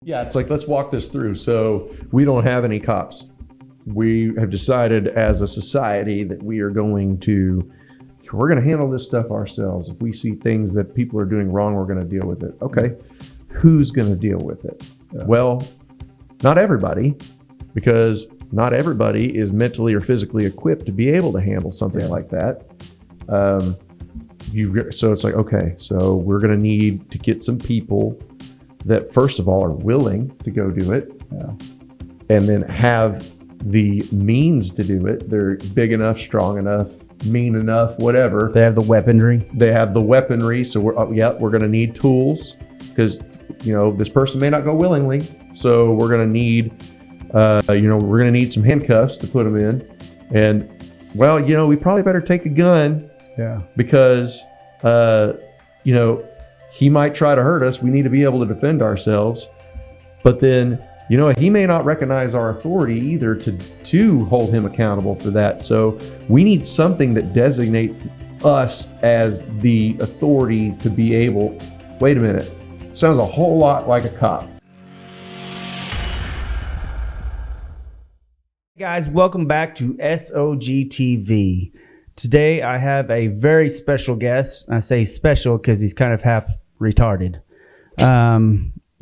Yeah, it's like, let's walk this through. So we don't have any cops. We have decided as a society that we're going to handle this stuff ourselves. If we see things that people are doing wrong, we're going to deal with it. Okay, who's going to deal with it? Yeah. Well, not everybody, because not everybody is mentally or physically equipped to be able to handle something like that. So it's like, okay, so we're going to need to get some people that first of all are willing to go do it, and then have the means to do it. They're big enough, strong enough, mean enough, whatever. They have the weaponry. So we're going to need tools, because this person may not go willingly. So we're going to need some handcuffs to put them in, and we probably better take a gun. Yeah. Because he might try to hurt us. We need to be able to defend ourselves. But then, he may not recognize our authority either to hold him accountable for that. So we need something that designates us as the authority to be able, wait a minute, sounds a whole lot like a cop. Guys, welcome back to SOGTV. Today I have a very special guest. I say special because he's kind of half retarded.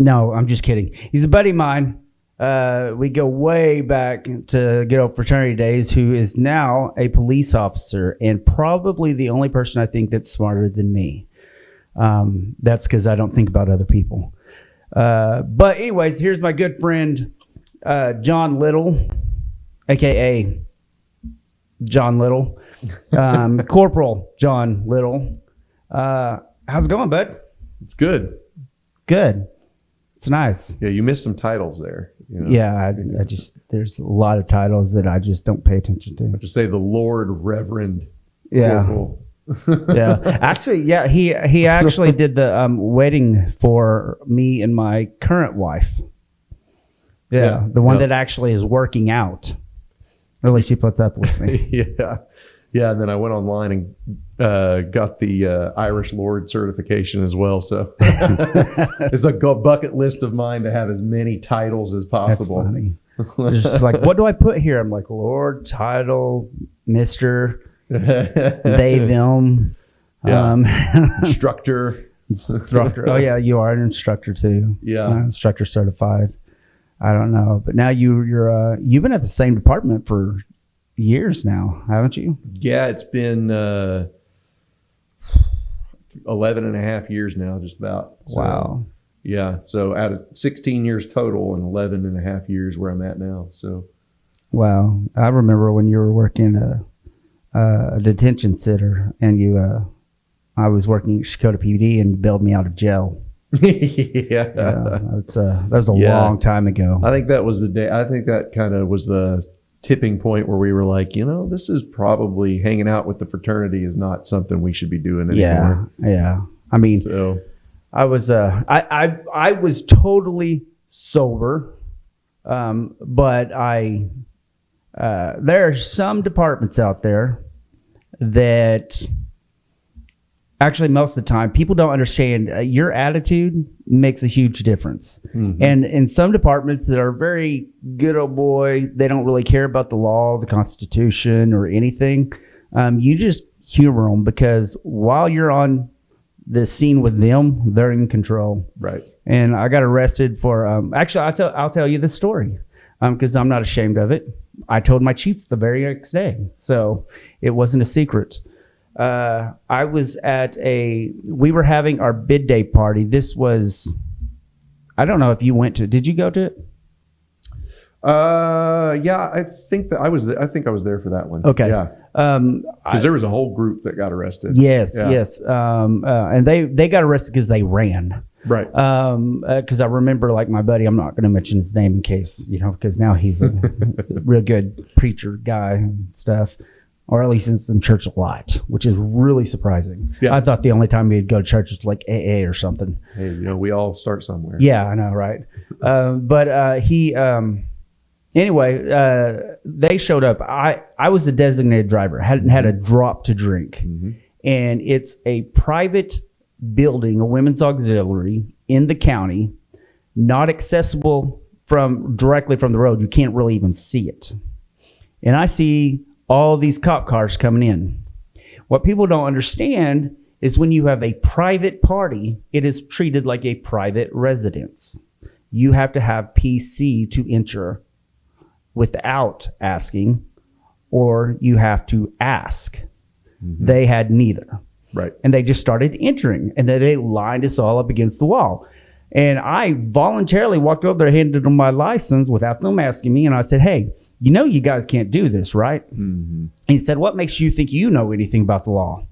No, I'm just kidding. He's a buddy of mine. We go way back to good old fraternity days, who is now a police officer and probably the only person I think that's smarter than me. That's because I don't think about other people. But anyways, here's my good friend, Jon Little, aka Jon Little. Corporal Jon Little. How's it going, bud? It's good. Good. It's nice. Yeah, you missed some titles there. Yeah, I just, there's a lot of titles that I just don't pay attention to. I have to say the Lord Reverend. Yeah. Corporal. Yeah. Actually, yeah, he actually did the wedding for me and my current wife. Yeah. The one that actually is working out. Or at least she puts up with me. Yeah. Yeah, and then I went online and got the Irish Lord certification as well. So it's a bucket list of mine to have as many titles as possible. That's funny. It's just like, what do I put here? I'm like, Lord, title, Mr., they, them. Instructor. Instructor. Oh, yeah, you are an instructor too. Yeah. Instructor certified. I don't know. But now you've been at the same department for years now, haven't you? Yeah, it's been 11 and a half years now, just about. So, wow. Yeah, so out of 16 years total and 11 and a half years where I'm at now. So, wow. I remember when you were working a detention center, and I was working at Dakota PD, and you bailed me out of jail. Yeah. That was a long time ago. I think that was the day. I think that kind of was the tipping point where we were like, this is probably hanging out with the fraternity is not something we should be doing anymore. Yeah. I mean, so I was I was totally sober, but there are some departments out there that actually most of the time people don't understand your attitude makes a huge difference. Mm-hmm. And in some departments that are very good old boy, they don't really care about the law, the Constitution, or anything. You just humor them, because while you're on the scene with them, they're in control. Right. And I got arrested for actually I'll tell you this story because I'm not ashamed of it. I told my chief the very next day, so it wasn't a secret. I was we were having our bid day party. This was, I don't know if you went to, did you go to it? Yeah, I think I was there for that one. Okay. Yeah. Because there was a whole group that got arrested. Yes, yeah. Yes. And they got arrested because they ran. Right. Because I remember, like, my buddy, I'm not going to mention his name in case, because now he's a real good preacher guy and stuff. Or at least it's in church a lot, which is really surprising. Yeah. I thought the only time he'd go to church was like AA or something. Hey, we all start somewhere. Yeah, I know, right? But he, anyway, they showed up. I was the designated driver. Hadn't had a drop to drink. Mm-hmm. And it's a private building, a women's auxiliary in the county. not accessible directly from the road. You can't really even see it. And I see all these cop cars coming in. What people don't understand is when you have a private party, it is treated like a private residence. You have to have PC to enter without asking, or you have to ask. Mm-hmm. They had neither. Right. And they just started entering, and then they lined us all up against the wall. And I voluntarily walked over there, handed them my license without them asking me, and I said, hey, you know you guys can't do this, right? Mm-hmm. And he said, what makes you think you know anything about the law?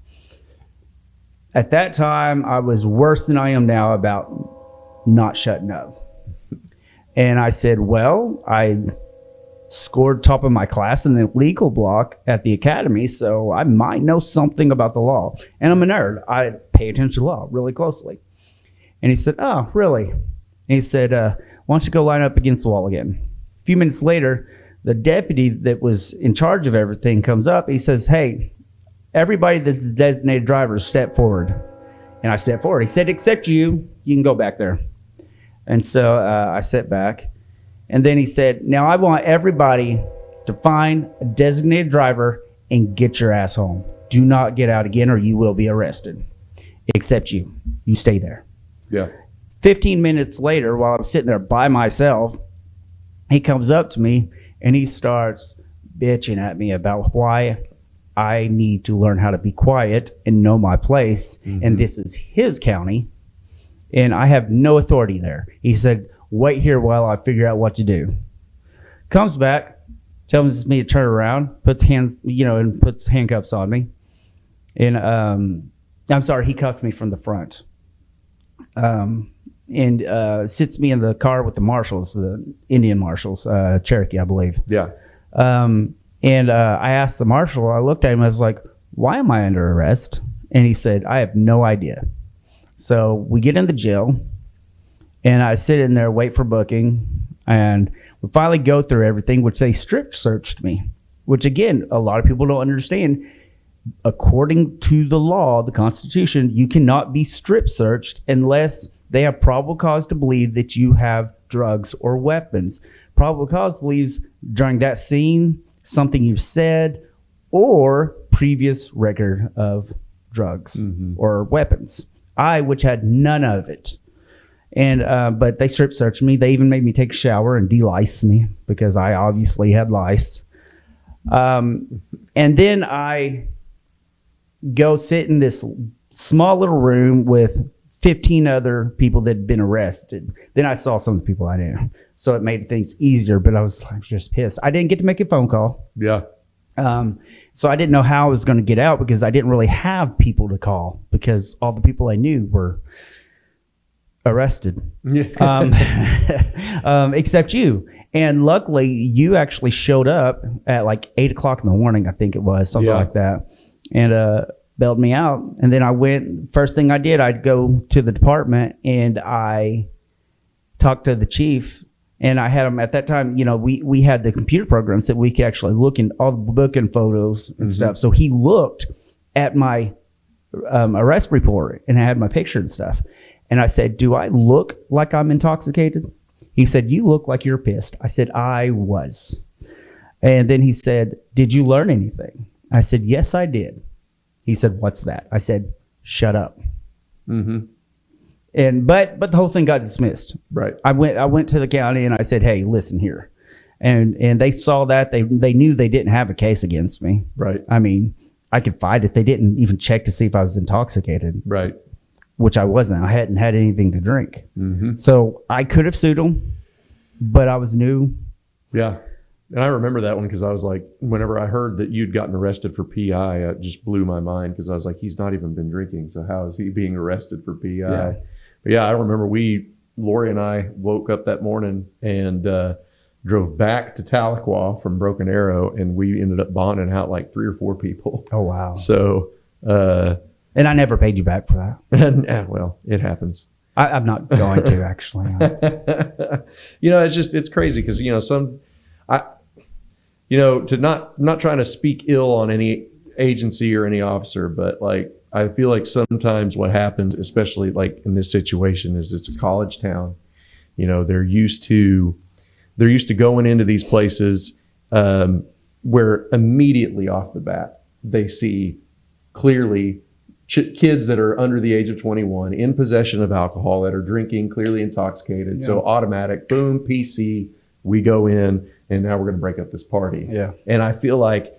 At that time, I was worse than I am now about not shutting up. And I said, well, I scored top of my class in the legal block at the academy, so I might know something about the law. And I'm a nerd. I pay attention to law really closely. And he said, oh, really? And he said, why don't you go line up against the wall again? A few minutes later, the deputy that was in charge of everything comes up. He says, hey, everybody that's designated drivers, step forward. And I stepped forward. He said, except you can go back there. And so I sat back. And then he said, now I want everybody to find a designated driver and get your ass home. Do not get out again or you will be arrested. Except you. You stay there. Yeah. 15 minutes later, while I'm sitting there by myself, he comes up to me and he starts bitching at me about why I need to learn how to be quiet and know my place. Mm-hmm. And this is his county. And I have no authority there. He said, wait here while I figure out what to do. Comes back, tells me to turn around, puts handcuffs on me. And I'm sorry, he cuffed me from the front. And sits me in the car with the marshals, the Indian marshals, Cherokee, I believe. Yeah. And I asked the marshal, I looked at him, I was like, why am I under arrest? And he said, I have no idea. So we get in the jail, and I sit in there, wait for booking, and we finally go through everything, which they strip searched me, which again, a lot of people don't understand. According to the law, the Constitution, you cannot be strip searched unless they have probable cause to believe that you have drugs or weapons. Probable cause believes during that scene, something you've said, or previous record of drugs or weapons. Which had none of it. And but they strip searched me. They even made me take a shower and de-lice me because I obviously had lice. And then I go sit in this small little room with 15 other people that had been arrested. Then I saw some of the people I knew. So it made things easier, but I was just pissed. I didn't get to make a phone call. Yeah. So I didn't know how I was going to get out because I didn't really have people to call because all the people I knew were arrested. Except you. And luckily, you actually showed up at like 8 o'clock in the morning, I think it was, something like that, and bailed me out. And then I went, first thing I did, I'd go to the department and I talked to the chief. And I had him at that time, we had the computer programs that we could actually look in all the booking photos and stuff. So he looked at my arrest report and I had my picture and stuff. And I said, do I look like I'm intoxicated? He said, you look like you're pissed. I said, I was. And then he said, did you learn anything? I said, yes, I did. He said, what's that? I said, shut up. Mm-hmm. But the whole thing got dismissed. Right. I went to the county and I said, hey, listen here. And they saw that. They knew they didn't have a case against me. Right. I mean, I could fight it. They didn't even check to see if I was intoxicated. Right. Which I wasn't. I hadn't had anything to drink. Mm-hmm. So I could have sued them, but I was new. Yeah. And I remember that one because I was like, whenever I heard that you'd gotten arrested for PI, it just blew my mind because I was like, he's not even been drinking. So how is he being arrested for PI? Yeah. But yeah, I remember Lori and I woke up that morning and drove back to Tahlequah from Broken Arrow, and we ended up bonding out like 3 or 4 people. Oh, wow. So, and I never paid you back for that. And, well, it happens. I'm not going to actually. It's crazy because, to not trying to speak ill on any agency or any officer, but like, I feel like sometimes what happens, especially like in this situation, is it's a college town They're used to going into these places where immediately off the bat they see clearly kids that are under the age of 21 in possession of alcohol, that are drinking, clearly intoxicated. Yeah. So automatic, boom, PC, we go in, and now we're going to break up this party. Yeah. And I feel like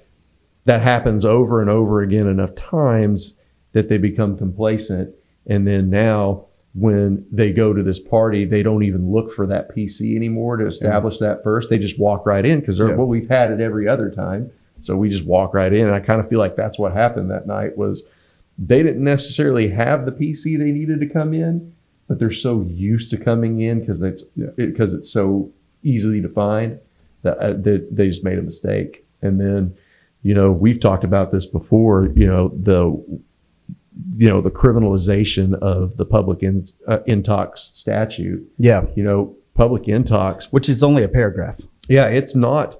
that happens over and over again enough times that they become complacent. And then now when they go to this party, they don't even look for that PC anymore to establish that first. They just walk right in because well, we've had it every other time. So we just walk right in. And I kind of feel like that's what happened that night. Was they didn't necessarily have the PC they needed to come in, but they're so used to coming in because it's so easily to find that they just made a mistake. And then, we've talked about this before, the criminalization of the public intox statute. Yeah. Public intox. Which is only a paragraph. Yeah, it's not.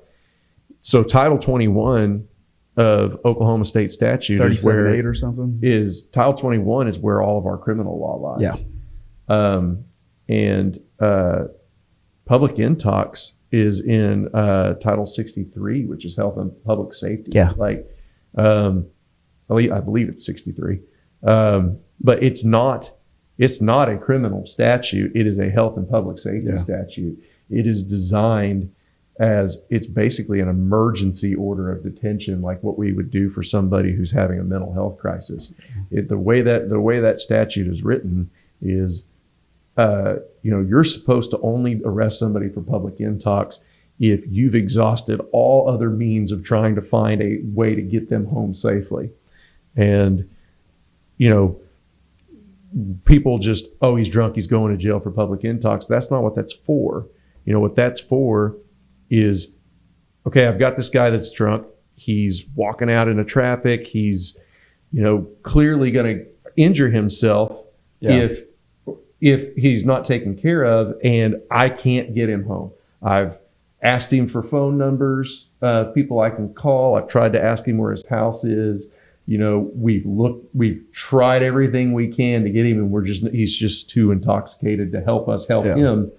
So Title 21 of Oklahoma State statute is where 37.8 or something. Title 21 is where all of our criminal law lies. Yeah. And public intox is in Title 63, which is health and public safety. Yeah. I believe it's 63. But it's not a criminal statute. It is a health and public safety statute. It is designed as, it's basically an emergency order of detention, like what we would do for somebody who's having a mental health crisis. The way that statute is written is, you're supposed to only arrest somebody for public intox if you've exhausted all other means of trying to find a way to get them home safely. And, people just, he's drunk, he's going to jail for public intox. That's not what that's for. What that's for is, okay, I've got this guy that's drunk. He's walking out into traffic. He's, clearly going to injure himself if he's not taken care of, and I can't get him home. I've asked him for phone numbers, people I can call. I've tried to ask him where his house is. We've tried everything we can to get him, and he's just too intoxicated to help us help him.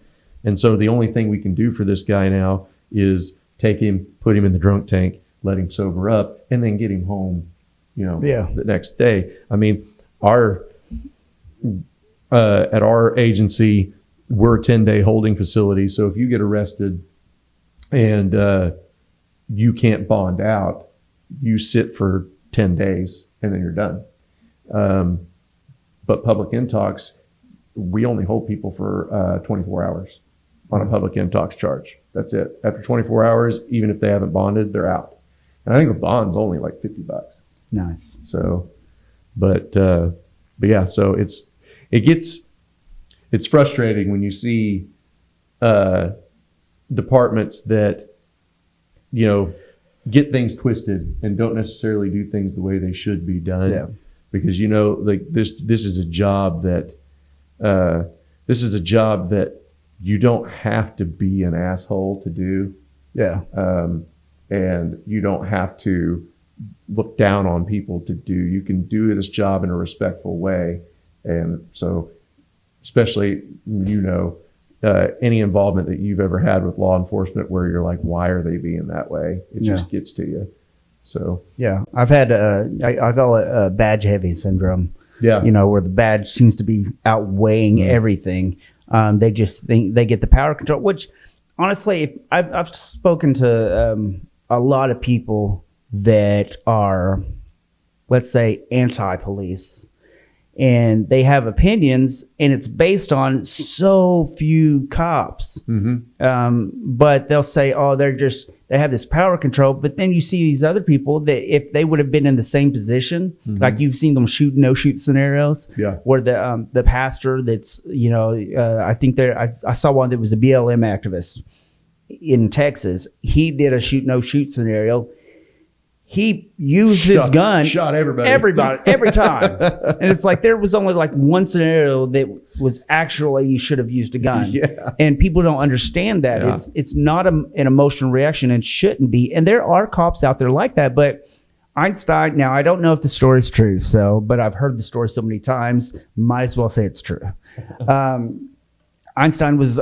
And so the only thing we can do for this guy now is take him, put him in the drunk tank, let him sober up, and then get him home, the next day. I mean, at our agency, we're a 10-day holding facility. So if you get arrested and you can't bond out, you sit for 10 days and then you're done. But public intox, we only hold people for 24 hours on a public intox charge. That's it. After 24 hours, even if they haven't bonded, they're out. And I think the bond's only like $50. Nice. So, but yeah, so it's frustrating when you see departments that, get things twisted and don't necessarily do things the way they should be done. Yeah. Because, this is a job that you don't have to be an asshole to do. Yeah. And you don't have to look down on people to do. You can do this job in a respectful way. And so, especially, any involvement that you've ever had with law enforcement where you're like, why are they being that way? It just gets to you. So, yeah, I've had, I call it badge heavy syndrome. Yeah. Where the badge seems to be outweighing everything. They just think they get the power control, which honestly, I've spoken to a lot of people that are, let's say, anti-police, and they have opinions, and it's based on so few cops. Mm-hmm. But they'll say, they have this power control. But then you see these other people that if they would have been in the same position, like you've seen them shoot, no shoot scenarios, where the pastor that's, I think I saw one that was a BLM activist in Texas. He did a shoot, no shoot scenario. He used his gun. Shot everybody every time. And it's like there was only like one scenario that was actually you should have used a gun. Yeah. And people don't understand that. Yeah. It's not an emotional reaction and shouldn't be. And there are cops out there like that. But Einstein, now I don't know if the story's true, but I've heard the story so many times, might as well say it's true. Einstein was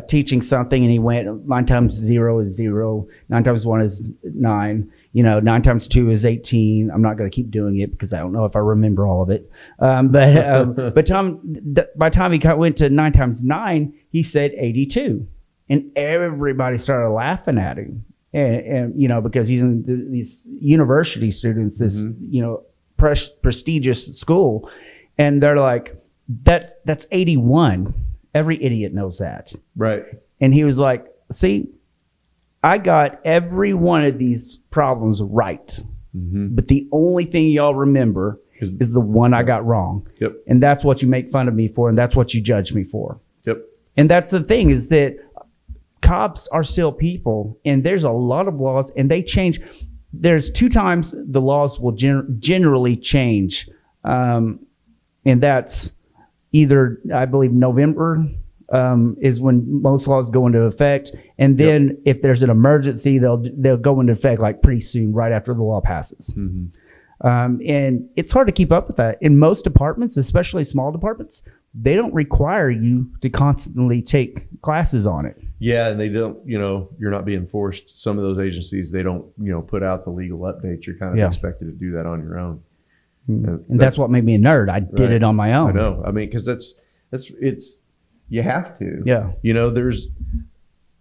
teaching something, and he went 9 times 0 is 0, 9 times 1 is 9, 9 times 2 is 18. I'm not going to keep doing it because I don't know if I remember all of it. But by the time he went to 9 times 9, he said 82, and everybody started laughing at him, and because he's in these university students, this prestigious school, and they're like, that's 81. Every idiot knows that. Right. And he was like, see, I got every one of these problems right. But the only thing y'all remember is the one I got wrong. Yep. And that's what you make fun of me for, and that's what you judge me for. Yep. And that's the thing, is that cops are still people, and there's a lot of laws, and they change. There's 2 times the laws will generally change. And that's either, I believe, November is when most laws go into effect, and then if there's an emergency, they'll go into effect like pretty soon, right after the law passes. And it's hard to keep up with that. In most departments, especially small departments, they don't require you to constantly take classes on it. Yeah, and they don't. You're not being forced. Some of those agencies, they don't. Put out the legal updates. You're kind of expected to do that on your own. And that's what made me a nerd. I did it on my own. I know. I mean, because it's you have to. Yeah. There's,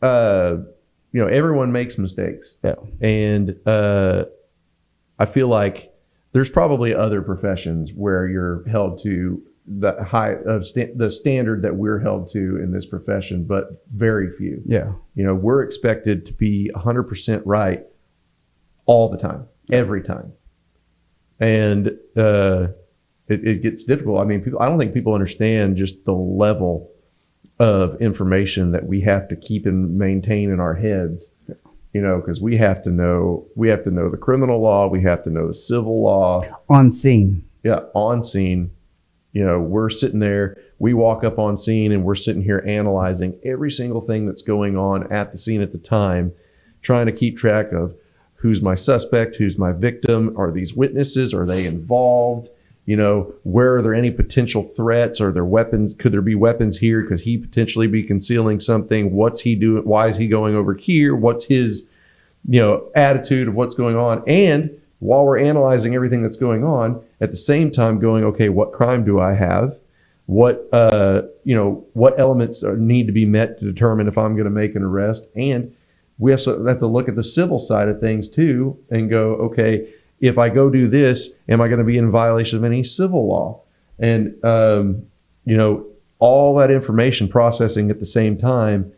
everyone makes mistakes. Yeah. And I feel like there's probably other professions where you're held to the high of the standard that we're held to in this profession, but very few. Yeah. We're expected to be 100% right all the time, every time. And it gets difficult. I mean, I don't think people understand just the level of information that we have to keep and maintain in our heads, because we have to know the criminal law, we have to know the civil law. On scene. Yeah, on scene. We're sitting there, we walk up on scene, and we're sitting here analyzing every single thing that's going on at the scene at the time, trying to keep track of who's my suspect, who's my victim, are these witnesses, are they involved? Where are there any potential threats? Are there weapons? Could there be weapons here? Could he potentially be concealing something? What's he doing? Why is he going over here? What's his, attitude of what's going on? And while we're analyzing everything that's going on, at the same time going, okay, what crime do I have? What elements need to be met to determine if I'm going to make an arrest? And we have to look at the civil side of things too and go, okay, if I go do this, am I going to be in violation of any civil law? And, all that information processing at the same time.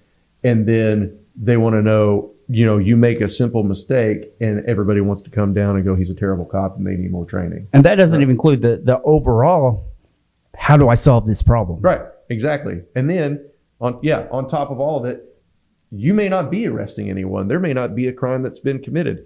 And then they want to know, you make a simple mistake and everybody wants to come down and go, he's a terrible cop and they need more training. And that doesn't even include the overall, how do I solve this problem? Right, exactly. And then on top of all of it, you may not be arresting anyone. There may not be a crime that's been committed.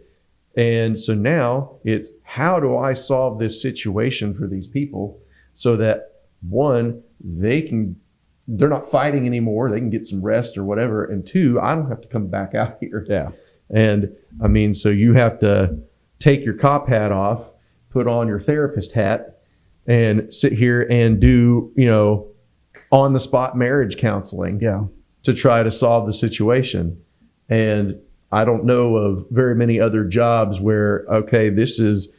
And so now it's, how do I solve this situation for these people so that, one, they're not fighting anymore. They can get some rest or whatever. And 2, I don't have to come back out here. Yeah. And I mean, so you have to take your cop hat off, put on your therapist hat, and sit here and do, on the spot marriage counseling. Yeah. To try to solve the situation. And I don't know of very many other jobs where, okay, this is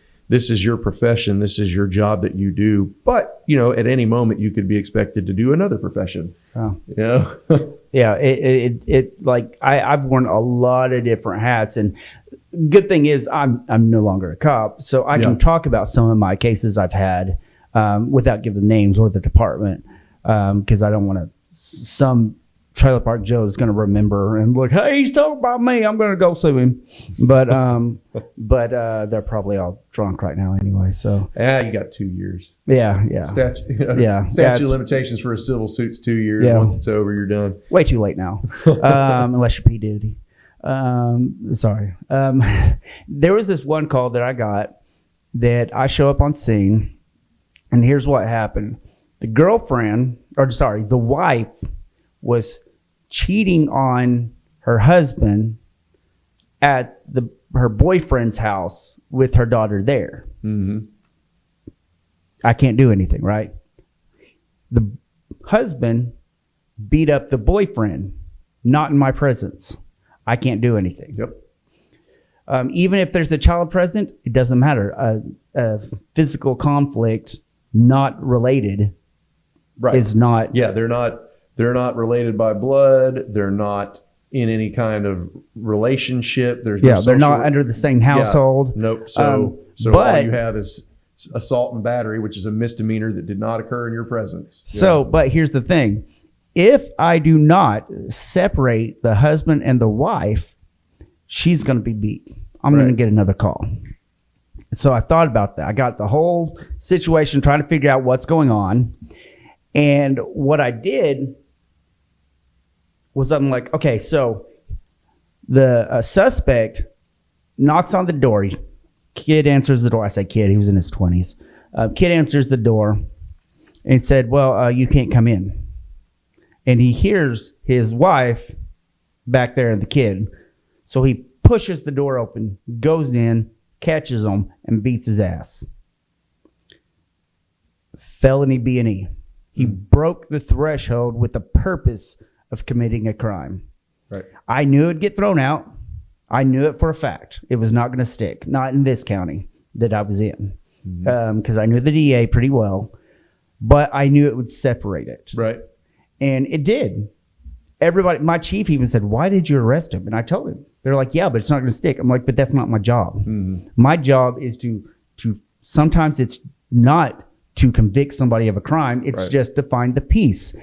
your profession, this is your job that you do, but at any moment you could be expected to do another profession. Oh. Yeah. It like I've worn a lot of different hats, and good thing is I'm no longer a cop, so I can talk about some of my cases I've had without giving names or the department, because I don't want to some Trailer Park Joe is going to remember and look, hey, he's talking about me, I'm going to go sue him. But they're probably all drunk right now anyway. So you got 2 years. Yeah. Statute of limitations for a civil suit's 2 years. Yeah. Once it's over, you're done. Way too late now, unless you're P. Diddy. Sorry. There was this one call that I got that I show up on scene, and here's what happened. The wife was cheating on her husband at her boyfriend's house with her daughter there. Mm-hmm. I can't do anything, right? The husband beat up the boyfriend, not in my presence, I can't do anything. Yep. Even if there's a child present, it doesn't matter. A physical conflict, not related, Right. is not. Yeah, they're not related by blood. They're not in any kind of relationship. There's no Yeah, they're not social- under the same household. Yeah, nope. So all but- you have is assault and battery, which is a misdemeanor that did not occur in your presence. So, but here's the thing. If I do not separate the husband and the wife, she's going to be beat. I'm going to get another call. So I thought about that. I got the whole situation trying to figure out what's going on. And what I did was I'm like, okay, so the suspect knocks on the door. Kid answers the door. I say kid. He was in his 20s. Kid answers the door and said, well, you can't come in. And he hears his wife back there and the kid. So he pushes the door open, goes in, catches him, and beats his ass. Felony B&E. He broke the threshold with the purpose of committing a crime. Right. I knew it'd get thrown out. I knew it for a fact. It was not going to stick. Not in this county that I was in. Because I knew the DA pretty well. But I knew it would separate it. Right. And it did. Everybody, my chief even said, why did you arrest him? And I told him. They're like, yeah, but it's not going to stick. I'm like, but that's not my job. My job is to sometimes it's not to convict somebody of a crime. It's just to find the peace.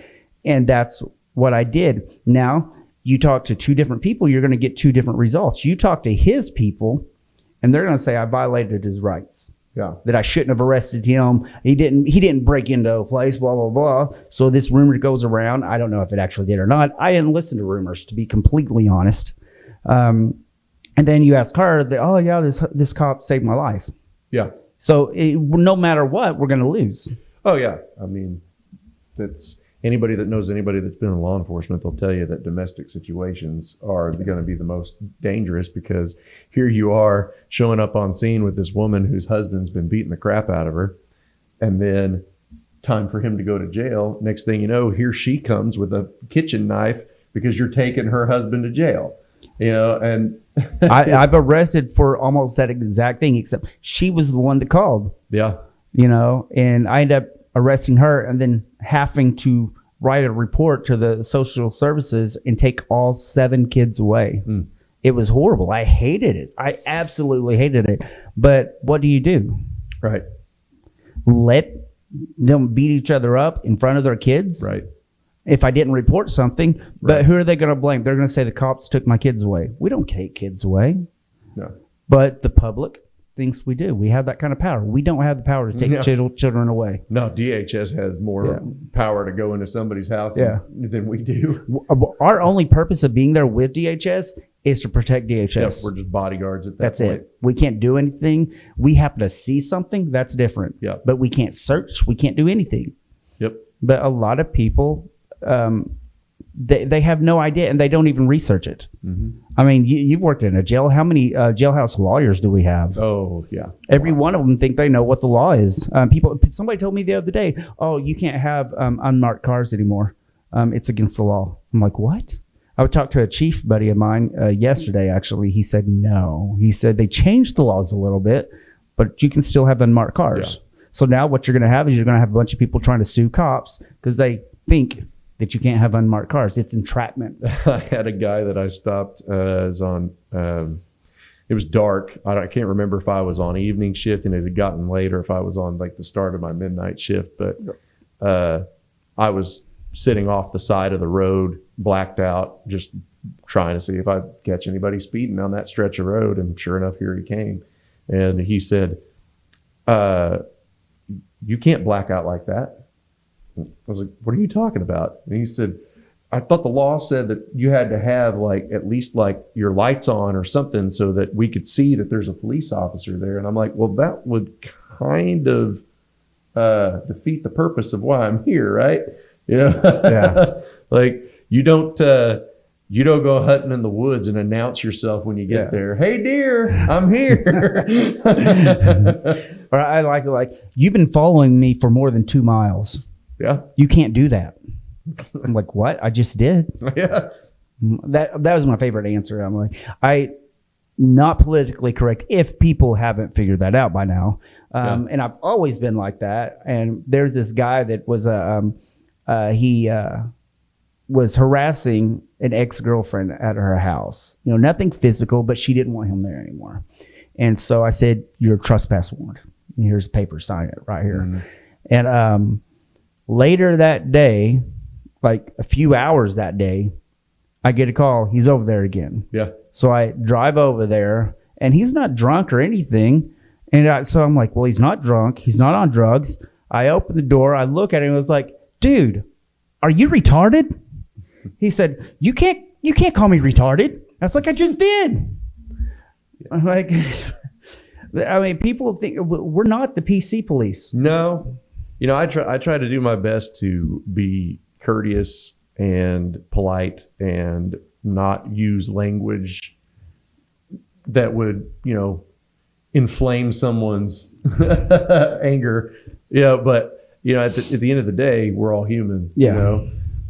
And that's what I did. Now, you talk to two different people, you're going to get two different results. You talk to his people, and they're going to say, I violated his rights. Yeah. That I shouldn't have arrested him. He didn't break into a place, blah, blah, blah. So this rumor goes around. I don't know if it actually did or not. I didn't listen to rumors, to be completely honest. And then you ask her that, oh yeah, this cop saved my life. Yeah. So no matter what, we're going to lose. Oh yeah. I mean, that's anybody that knows anybody that's been in law enforcement, they'll tell you that domestic situations are going to be the most dangerous, because here you are showing up on scene with this woman whose husband's been beating the crap out of her, and then time for him to go to jail. Next thing you know, here she comes with a kitchen knife because you're taking her husband to jail. You know, and I've arrested for almost that exact thing, except she was the one that called. Yeah. You know, and I ended up arresting her and then having to write a report to the social services and take all 7 kids away. It was horrible. I hated it. I absolutely hated it. But what do? Right. Let them beat each other up in front of their kids? Right. If I didn't report something, but who are they going to blame? They're going to say the cops took my kids away. We don't take kids away. No. But the public thinks we do. We have that kind of power. We don't have the power to take children away. No, DHS has more power to go into somebody's house than we do. Our only purpose of being there with DHS is to protect DHS. Yep, we're just bodyguards at that That's point. it. We can't do anything. We happen to see something, that's different. Yep. But we can't search. We can't do anything. Yep. But a lot of people, they have no idea, and they don't even research it. I mean, you've worked in a jail. How many jailhouse lawyers do we have? Oh, yeah. Every one of them think they know what the law is. Somebody told me the other day, oh, you can't have unmarked cars anymore. It's against the law. I'm like, what? I would talk to a chief buddy of mine yesterday, actually. He said, no. He said they changed the laws a little bit, but you can still have unmarked cars. Yeah. So now what you're going to have is you're going to have a bunch of people trying to sue cops because they think that you can't have unmarked cars. It's entrapment. I had a guy that I stopped it was dark. I can't remember if I was on evening shift and it had gotten late, or if I was on like the start of my midnight shift. But I was sitting off the side of the road, blacked out, just trying to see if I'd catch anybody speeding on that stretch of road. And sure enough, here he came. And he said, you can't black out like that. I was like, what are you talking about? And he said, I thought the law said that you had to have like at least like your lights on or something so that we could see that there's a police officer there. And I'm like, well, that would kind of defeat the purpose of why I'm here, right? You know, Yeah. Like you don't go hunting in the woods and announce yourself when you get there. Hey, deer, I'm here. Or I like you've been following me for more than 2 miles. Yeah. You can't do that. I'm like, what? I just did. Yeah. That was my favorite answer. I'm like, not politically correct if people haven't figured that out by now. And I've always been like that. And there's this guy that was he was harassing an ex-girlfriend at her house. Nothing physical, but she didn't want him there anymore. And so I said, "You're a trespass warrant. Here's the paper, sign it right here." Mm-hmm. And later that day, like a few hours that day, I get a call. He's over there again. Yeah. So I drive over there, and he's not drunk or anything. And so I'm like, well, he's not drunk. He's not on drugs. I open the door. I look at him and was like, "Dude, are you retarded?" He said, You can't call me retarded. I was like, "I just did." I'm like, I mean, people think we're not the PC police. No. I try to do my best to be courteous and polite and not use language that would, inflame someone's anger. But at the end of the day, we're all human. Yeah.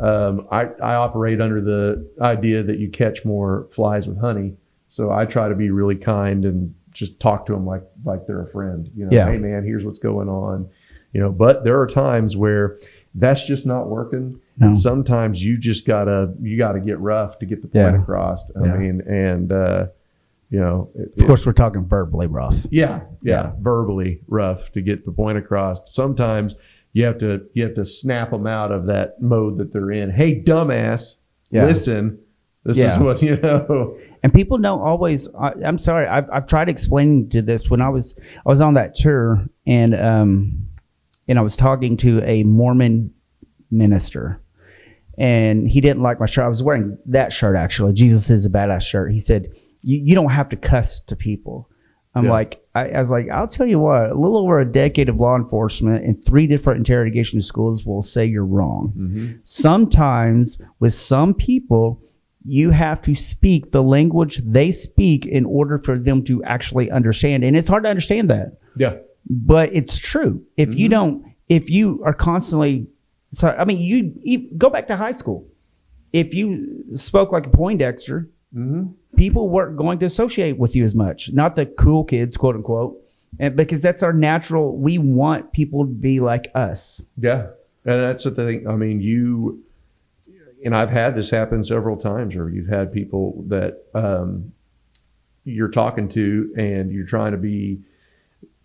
I operate under the idea that you catch more flies with honey. So I try to be really kind and just talk to them like they're a friend. Hey man, here's what's going on. But there are times where that's just not working. No. And sometimes you just gotta get rough to get the point across. I mean, and of course we're talking verbally rough. Yeah. Verbally rough to get the point across. Sometimes you have to snap them out of that mode that they're in. Hey, dumbass, listen. This is what And people don't always. I'm sorry. I've tried explaining to this when I was on that tour, and I was talking to a Mormon minister, and he didn't like my shirt. I was wearing that shirt actually. Jesus is a badass shirt. He said, "You don't have to cuss to people." I'm like, I was like, I'll tell you what. A little over a decade of law enforcement and 3 different interrogation schools will say you're wrong. Mm-hmm. Sometimes with some people, you have to speak the language they speak in order for them to actually understand. And it's hard to understand that. Yeah. But it's true. If you are constantly, you go back to high school. If you spoke like a Poindexter, people weren't going to associate with you as much. Not the cool kids, quote unquote. And because that's our natural, we want people to be like us. Yeah. And that's the thing. I mean, and I've had this happen several times where you've had people that you're talking to and you're trying to be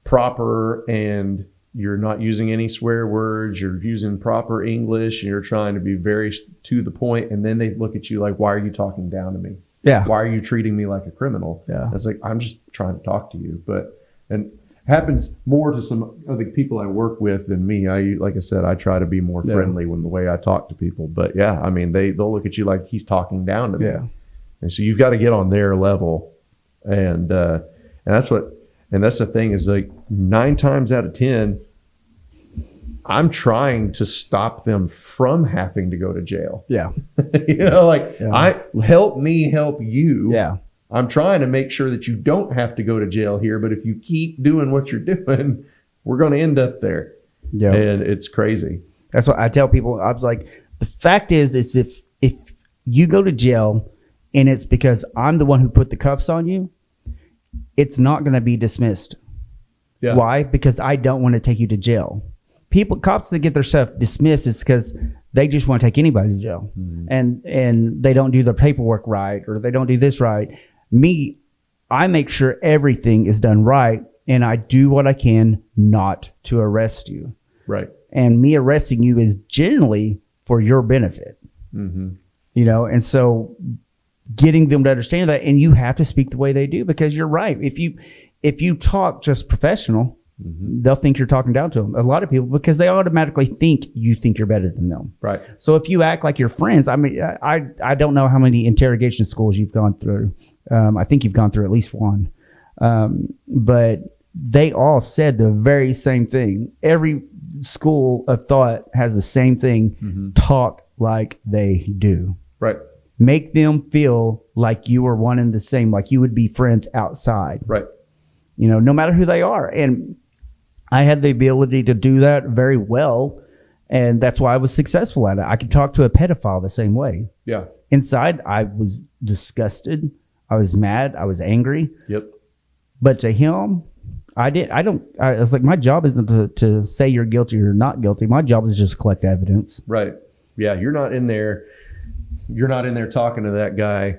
proper and you're not using any swear words, you're using proper English, and you're trying to be very to the point, and then they look at you like, "Why are you talking down to me? Yeah. Why are you treating me like a criminal?" Yeah. It's like, I'm just trying to talk to you. And happens more to some of the people I work with than me. Like I said, I try to be more friendly when the way I talk to people. But I mean, they'll look at you like he's talking down to me. Yeah. And so you've got to get on their level. And that's the thing is, like, 9 times out of 10, I'm trying to stop them from having to go to jail. Yeah. Help me help you. Yeah. I'm trying to make sure that you don't have to go to jail here, but if you keep doing what you're doing, we're going to end up there. Yeah. And it's crazy. That's what I tell people. I was like, the fact is if you go to jail and it's because I'm the one who put the cuffs on you, it's not going to be dismissed. Yeah. Why? Because I don't want to take you to jail. Cops that get their stuff dismissed is because they just want to take anybody to jail. Mm-hmm. And they don't do their paperwork right, or they don't do this right. Me, I make sure everything is done right, and I do what I can not to arrest you. Right. And me arresting you is generally for your benefit. Mm-hmm. And so getting them to understand that, and you have to speak the way they do, because you're right. If you talk just professional, they'll think you're talking down to them. A lot of people, because they automatically think you think you're better than them. Right. So if you act like you're friends, I mean, I don't know how many interrogation schools you've gone through. I think you've gone through at least one. But they all said the very same thing. Every school of thought has the same thing. Mm-hmm. Talk like they do. Right. Make them feel like you are one and the same, like you would be friends outside. Right. No matter who they are. And I had the ability to do that very well. And that's why I was successful at it. I could talk to a pedophile the same way. Yeah. Inside, I was disgusted. I was mad. I was angry. Yep. But to him, I was like, my job isn't to say you're guilty or not guilty. My job is just collect evidence. Right. Yeah. You're not in there talking to that guy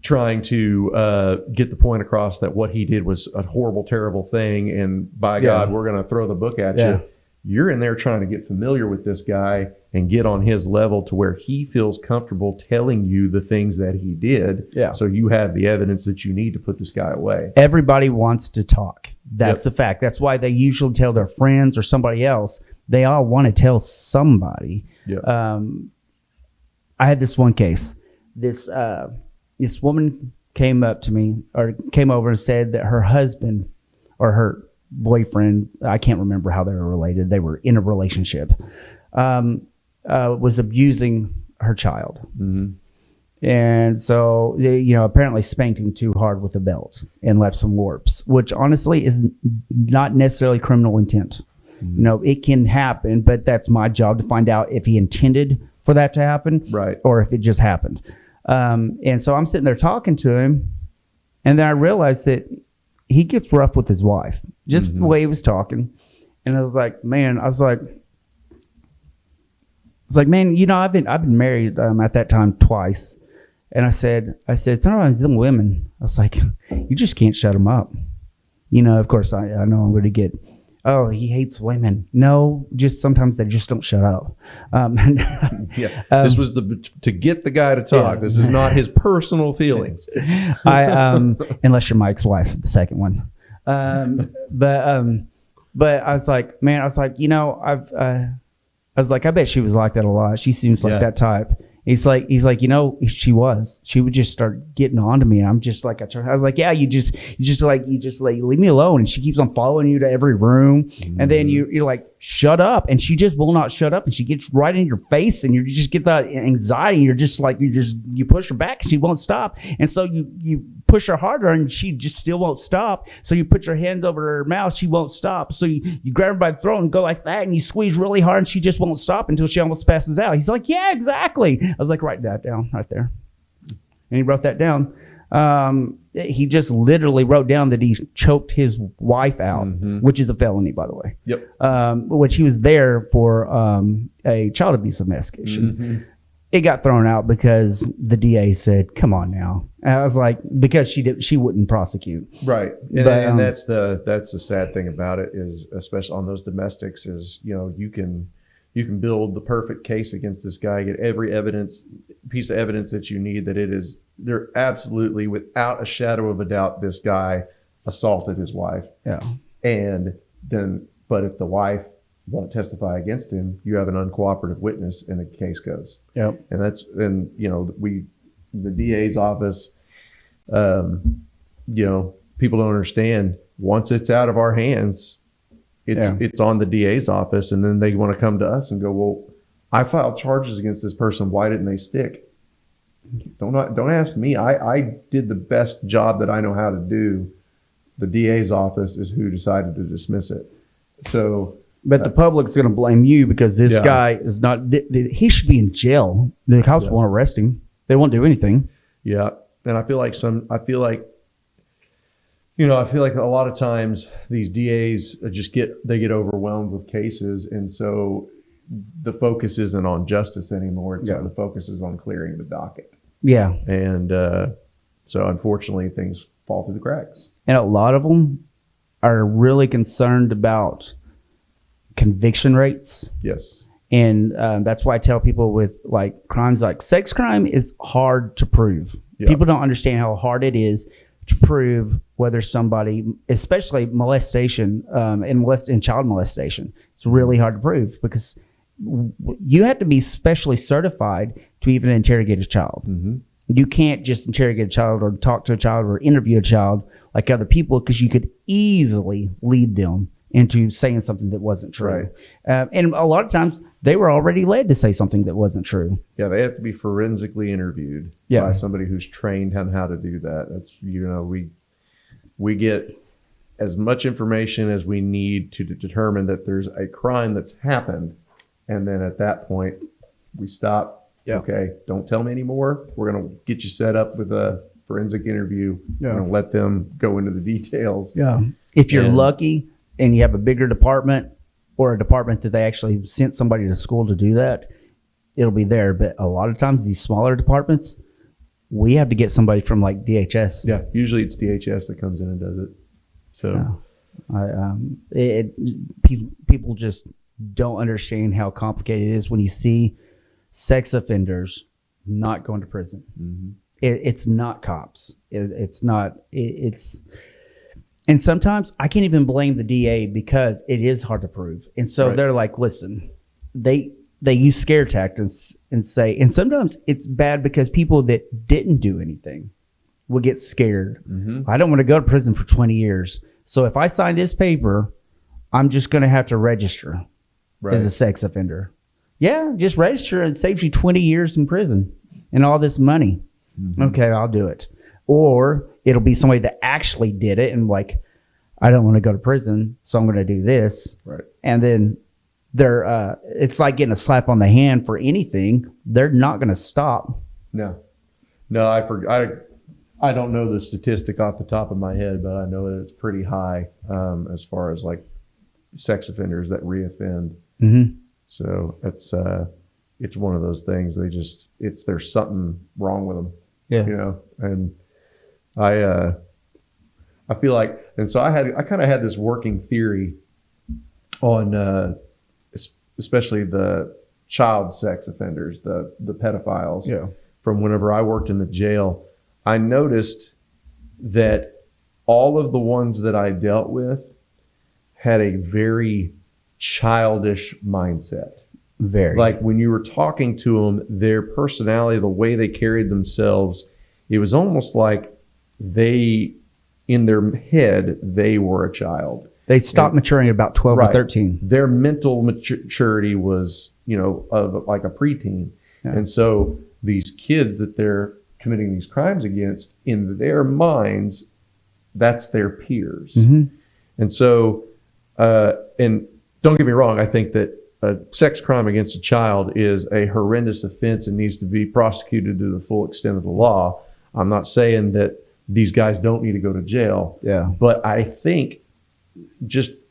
trying to get the point across that what he did was a horrible, terrible thing. And by God, we're going to throw the book at you. You're in there trying to get familiar with this guy and get on his level to where he feels comfortable telling you the things that he did. Yeah. So you have the evidence that you need to put this guy away. Everybody wants to talk. That's the fact. That's why they usually tell their friends or somebody else. They all want to tell somebody. Yep. I had this one case. This woman came up to me or came over and said that her husband or her boyfriend, I can't remember how they were related. They were in a relationship, was abusing her child. Mm-hmm. And so, apparently spanked him too hard with a belt and left some warps, which honestly is not necessarily criminal intent. Mm-hmm. It can happen, but that's my job to find out if he intended for that to happen, right, or if it just happened. And so I'm sitting there talking to him, and then I realized that he gets rough with his wife, just the way he was talking. And I was like, man, I've been married at that time twice. And I said, sometimes them women, I was like, you just can't shut them up. Of course I know I'm going to get, oh, he hates women. No, just sometimes they just don't shut up. This was to get the guy to talk. Yeah. This is not his personal feelings. Unless you're Mike's wife, the second one. But I was like, man, I bet she was like that a lot. She seems like that type. He's like, she would just start getting on to me. And I'm just like, I was like, yeah, you just leave me alone. And she keeps on following you to every room. Mm-hmm. And then you're like, shut up. And she just will not shut up. And she gets right in your face and you just get that anxiety. You're just like, you push her back and she won't stop. And so you push her harder and she just still won't stop. So you put your hands over her mouth, she won't stop. So you grab her by the throat and go like that and you squeeze really hard and she just won't stop until she almost passes out. He's like, yeah, exactly. I was like, write that down right there. And he wrote that down. He just literally wrote down that he choked his wife out, which is a felony, by the way. Yep. Which he was there for a child abuse investigation. Mm-hmm. It got thrown out because the DA said, come on now. And I was like, because she wouldn't prosecute. Right. And that's the sad thing about it is, especially on those domestics, is, you can build the perfect case against this guy, get every piece of evidence that you need, that they're absolutely, without a shadow of a doubt, this guy assaulted his wife. Yeah. But if the wife won't testify against him, you have an uncooperative witness and the case goes. Yeah. And the DA's office, people don't understand, once it's out of our hands, it's on the DA's office, and then they want to come to us and go, well, I filed charges against this person. Why didn't they stick? Don't ask me. I did the best job that I know how to do. The DA's office is who decided to dismiss it. So, but the public's going to blame you because this guy is not. He should be in jail. The cops won't arrest him. They won't do anything. Yeah, and I feel like a lot of times these DAs get overwhelmed with cases, and so the focus isn't on justice anymore. The focus is on clearing the docket. Yeah. And so unfortunately things fall through the cracks. And a lot of them are really concerned about conviction rates. Yes. And that's why I tell people with like crimes like sex crime is hard to prove. Yeah. People don't understand how hard it is to prove whether somebody, especially molestation and child molestation, it's really hard to prove because you have to be specially certified to even interrogate a child. Mm-hmm. You can't just interrogate a child or talk to a child or interview a child like other people because you could easily lead them into saying something that wasn't true. Right. And a lot of times they were already led to say something that wasn't true. Yeah, they have to be forensically interviewed by somebody who's trained on how to do that. That's, we get as much information as we need to determine that there's a crime that's happened, And then at that point, we stop. Yeah. Okay, don't tell me anymore. We're going to get you set up with a forensic interview. Yeah. We're going to let them go into the details. Yeah. If you're And- lucky and you have a bigger department or a department that they actually sent somebody to school to do that, it'll be there. But a lot of times these smaller departments, we have to get somebody from like DHS. Yeah, usually it's DHS that comes in and does it. So, People just don't understand how complicated it is when you see sex offenders not going to prison. mm-hmm. It's not cops. It's not. And sometimes I can't even blame the DA because it is hard to prove. And so Right. they're like, listen, they use scare tactics and say, and sometimes it's bad because people that didn't do anything will get scared. Mm-hmm. I don't want to go to prison for 20 years. So if I sign this paper, I'm just going to have to register as a sex offender. Yeah, just register and it saves you 20 years in prison and all this money. Mm-hmm. Okay, I'll do it. Or it'll be somebody that actually did it and like, I don't want to go to prison, so I'm going to do this. Right. And then they're it's like getting a slap on the hand for anything. They're not going to stop. No, I don't know the statistic off the top of my head, but I know that it's pretty high as far as like sex offenders that reoffend. Mm-hmm. So it's one of those things. There's something wrong with them. Yeah. You know, and I feel like, and so I kind of had this working theory on especially the child sex offenders, the pedophiles. Yeah. From whenever I worked in the jail, I noticed that all of the ones that I dealt with had a very childish mindset. Very. Like when you were talking to them, their personality, the way they carried themselves, it was almost like in their head, they were a child. They stopped maturing at about 12 Right. or 13. Their mental maturity was, of like a preteen. Yeah. And so these kids that they're committing these crimes against, in their minds, that's their peers. Mm-hmm. And so, and don't get me wrong, I think that a sex crime against a child is a horrendous offense and needs to be prosecuted to the full extent of the law. I'm not saying that these guys don't need to go to jail. Yeah. But I think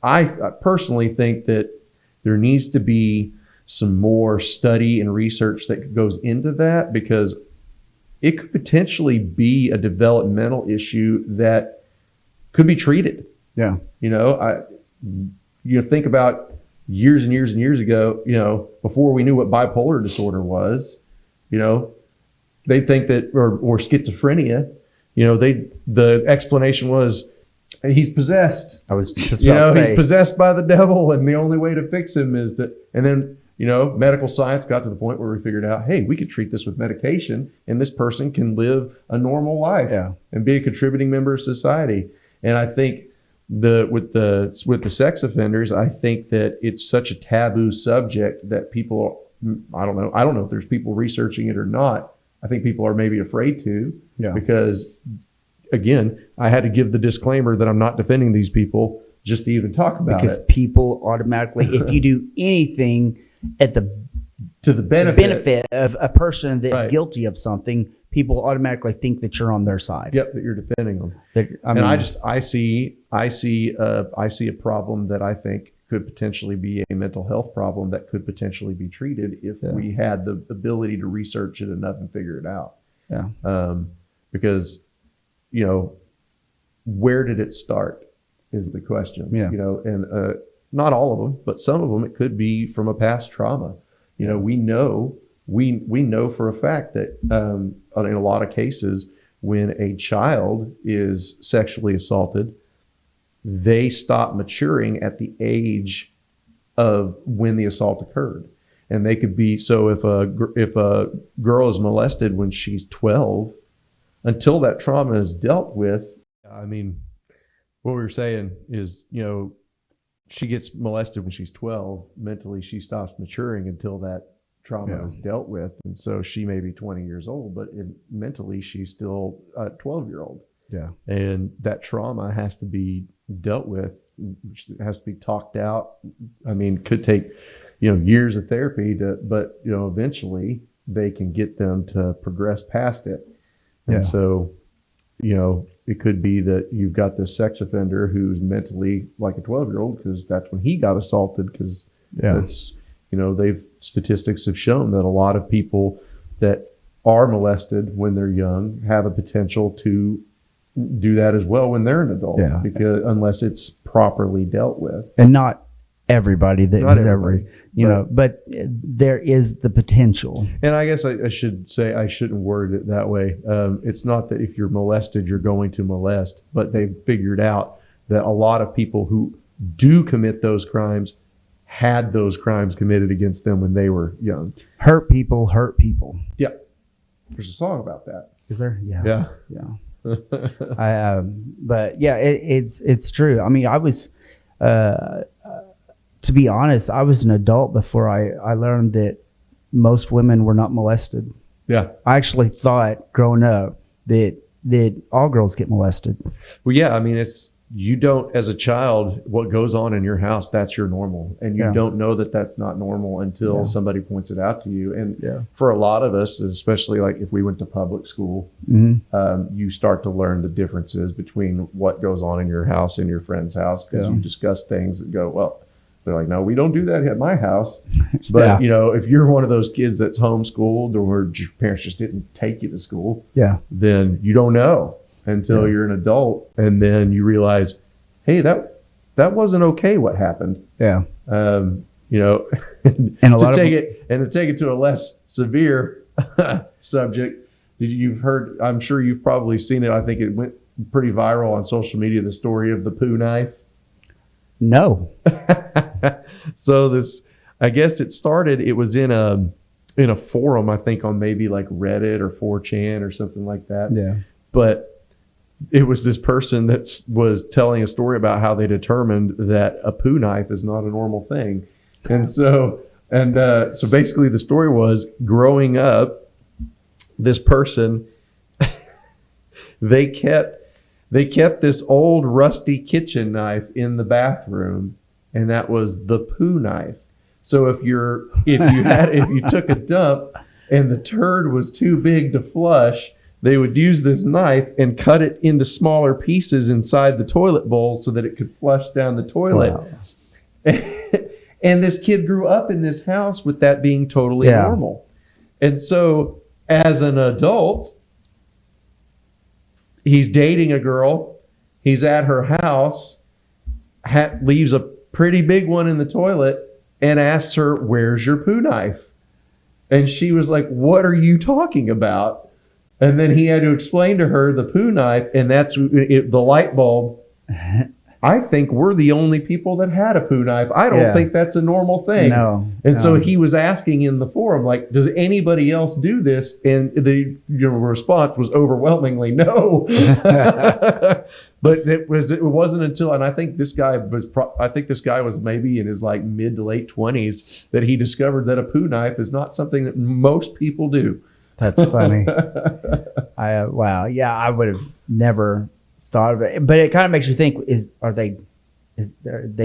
I personally think that there needs to be some more study and research that goes into that, because it could potentially be a developmental issue that could be treated. Yeah. Think about years and years and years ago, before we knew what bipolar disorder was, they think that, or schizophrenia, the explanation was he's possessed. I was just about to say. He's possessed by the devil, and the only way to fix him is to, and then, medical science got to the point where we figured out, hey, we could treat this with medication and this person can live a normal life and be a contributing member of society. And I think with the sex offenders, I think that it's such a taboo subject that people, I don't know if there's people researching it or not. I think people are maybe afraid to, because again, I had to give the disclaimer that I'm not defending these people just to even talk about because it. people automatically, if you do anything to the benefit of a person that's Right. guilty of something, people automatically think that you're on their side. Yep, that you're defending them. I see a problem that I think could potentially be a mental health problem that could potentially be treated if we had the ability to research it enough and figure it out. Yeah. Because, where did it start is the question. Yeah. And not all of them, but some of them, it could be from a past trauma. We know for a fact that in a lot of cases, when a child is sexually assaulted, they stop maturing at the age of when the assault occurred. And they could be, so if a girl is molested when she's 12, until that trauma is dealt with, I mean, what we were saying is, she gets molested when she's 12, mentally she stops maturing until that trauma is dealt with. And so she may be 20 years old, but mentally she's still a 12-year-old. Yeah. And that trauma has to be dealt with, has to be talked out. I mean, could take years of therapy but eventually they can get them to progress past it. And so, it could be that you've got this sex offender who's mentally like a 12-year-old because that's when he got assaulted, because that's, statistics have shown that a lot of people that are molested when they're young have a potential to do that as well when they're an adult, because unless it's properly dealt with. And not everybody that Not was everybody, but there is the potential. And I guess I should say, I shouldn't word it that way. It's not that if you're molested, you're going to molest, but they've figured out that a lot of people who do commit those crimes had those crimes committed against them when they were young. Hurt people hurt people. Yeah. There's a song about that. Is there? Yeah. But yeah, it's true. I mean, I was, to be honest, I was an adult before I learned that most women were not molested. Yeah. I actually thought growing up that all girls get molested. Well, yeah. I mean, you don't, as a child, what goes on in your house, that's your normal. And you don't know that that's not normal until somebody points it out to you. And for a lot of us, especially like if we went to public school, you start to learn the differences between what goes on in your house and your friend's house, because you discuss things that go, well, they're like, no, we don't do that at my house. But, if you're one of those kids that's homeschooled or your parents just didn't take you to school, then you don't know until you're an adult. And then you realize, hey, that wasn't okay what happened. Yeah. And to take it to a less severe subject, you've heard, I'm sure you've probably seen it. I think it went pretty viral on social media, the story of the poo knife. No. So I guess it was in a forum, I think on maybe like Reddit or 4chan or something like that. Yeah. But it was this person that was telling a story about how they determined that a poo knife is not a normal thing. And so basically the story was, growing up, this person, they kept this old rusty kitchen knife in the bathroom, and that was the poo knife. So if you took a dump and the turd was too big to flush, they would use this knife and cut it into smaller pieces inside the toilet bowl so that it could flush down the toilet. Wow. And this kid grew up in this house with that being totally normal. And so as an adult, he's dating a girl. He's at her house, leaves a pretty big one in the toilet, and asks her, "Where's your poo knife?" And she was like, "What are you talking about?" And then he had to explain to her the poo knife, and that's the light bulb. I think we're the only people that had a poo knife. I don't think that's a normal thing. And so he was asking in the forum, like, does anybody else do this? And the response was overwhelmingly no. But it wasn't until, and I think this guy was maybe in his like mid to late 20s, that he discovered that a poo knife is not something that most people do. That's funny. Wow. Yeah, I would have never thought of it. But it kind of makes you think, are they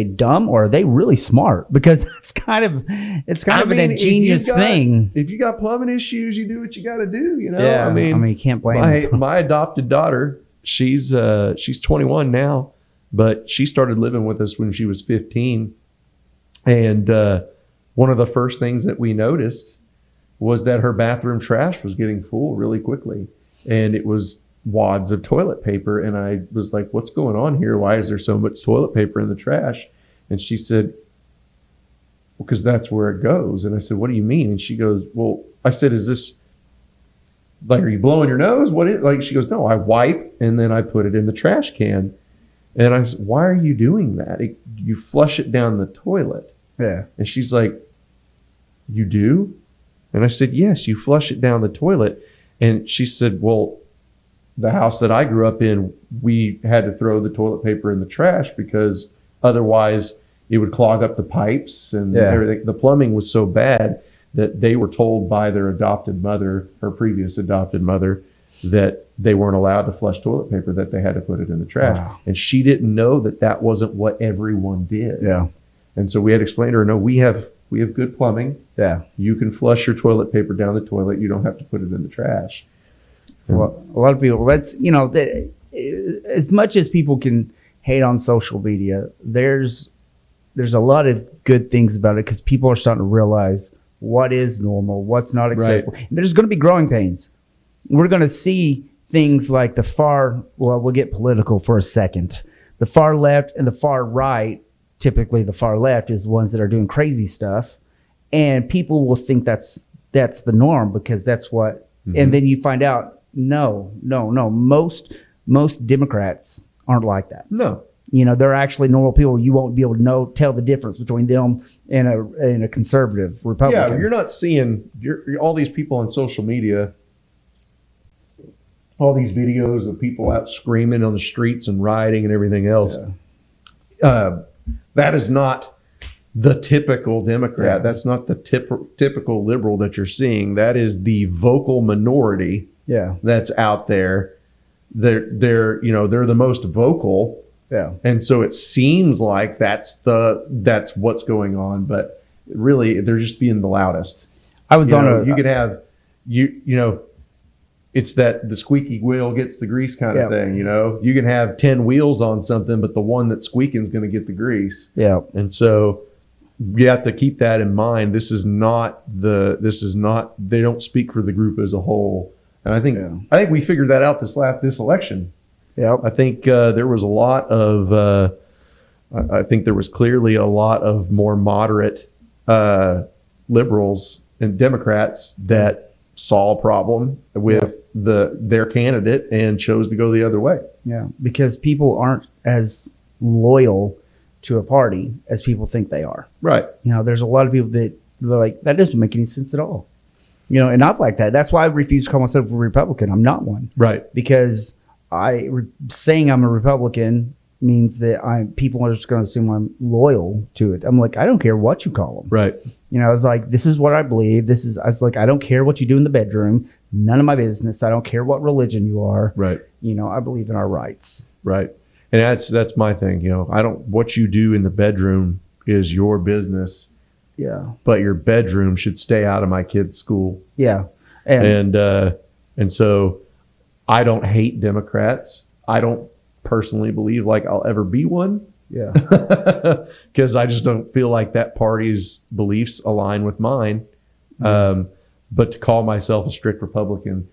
dumb or are they really smart? Because it's kind of a genius thing. If you got plumbing issues, you do what you got to do, Yeah, I mean, you can't blame them. My adopted daughter, she's 21 now, but she started living with us when she was 15. And one of the first things that we noticed was that her bathroom trash was getting full really quickly. And it was wads of toilet paper. And I was like, what's going on here? Why is there so much toilet paper in the trash? And she said, well, because that's where it goes. And I said, what do you mean? And she goes, well, I said, is this like, are you blowing your nose? What is, like, she goes, no, I wipe and then I put it in the trash can. And I said, why are you doing that? You flush it down the toilet. Yeah. And she's like, you do? And I said, yes, you flush it down the toilet. And she said, well, the house that I grew up in, we had to throw the toilet paper in the trash because otherwise it would clog up the pipes and everything. The plumbing was so bad that they were told by their adopted mother, her previous adopted mother, that they weren't allowed to flush toilet paper, that they had to put it in the trash. Wow. And she didn't know that wasn't what everyone did. Yeah. And so we had to explain to her, no, we have we have good plumbing, Yeah. you can flush your toilet paper down the toilet. You don't have to put it in the trash. Well, a lot of people, as much as people can hate on social media, there's a lot of good things about it because people are starting to realize what is normal, what's not acceptable. Right. And there's going to be growing pains. We're going to see things like we'll get political for a second. The far left and the far right, typically the far left is the ones that are doing crazy stuff. And people will think that's the norm because that's what, and then you find out, no. Most Democrats aren't like that. No. They're actually normal people. You won't be able to tell the difference between them and a conservative Republican. Yeah, you're not seeing all these people on social media, all these videos of people out screaming on the streets and rioting and everything else. Yeah. That is not the typical Democrat. Yeah. That's not the typical liberal that you're seeing. That is the vocal minority that's out there. They're the most vocal. Yeah. And so it seems like that's what's going on, but really they're just being the loudest. You could have it's that the squeaky wheel gets the grease kind of thing, You can have 10 wheels on something, but the one that's squeaking is going to get the grease. Yeah. And so you have to keep that in mind. They don't speak for the group as a whole. And I think we figured that out this election. Yeah. I think there was a lot of I think there was clearly a lot of more moderate liberals and Democrats that saw a problem with their candidate and chose to go the other way. Yeah, because people aren't as loyal to a party as people think they are. Right. There's a lot of people that they're like, that doesn't make any sense at all. And I'm like that. That's why I refuse to call myself a Republican. I'm not one. Right. Because saying I'm a Republican means that people are just going to assume I'm loyal to it. I'm like, I don't care what you call them. Right. It's like, this is what I believe. I don't care what you do in the bedroom. None of my business. I don't care what religion you are. Right. I believe in our rights. Right. And that's my thing. What you do in the bedroom is your business. Yeah. But your bedroom should stay out of my kid's school. Yeah. And so I don't hate Democrats. I don't personally believe like I'll ever be one. Yeah. Because I just don't feel like that party's beliefs align with mine. But to call myself a strict Republican,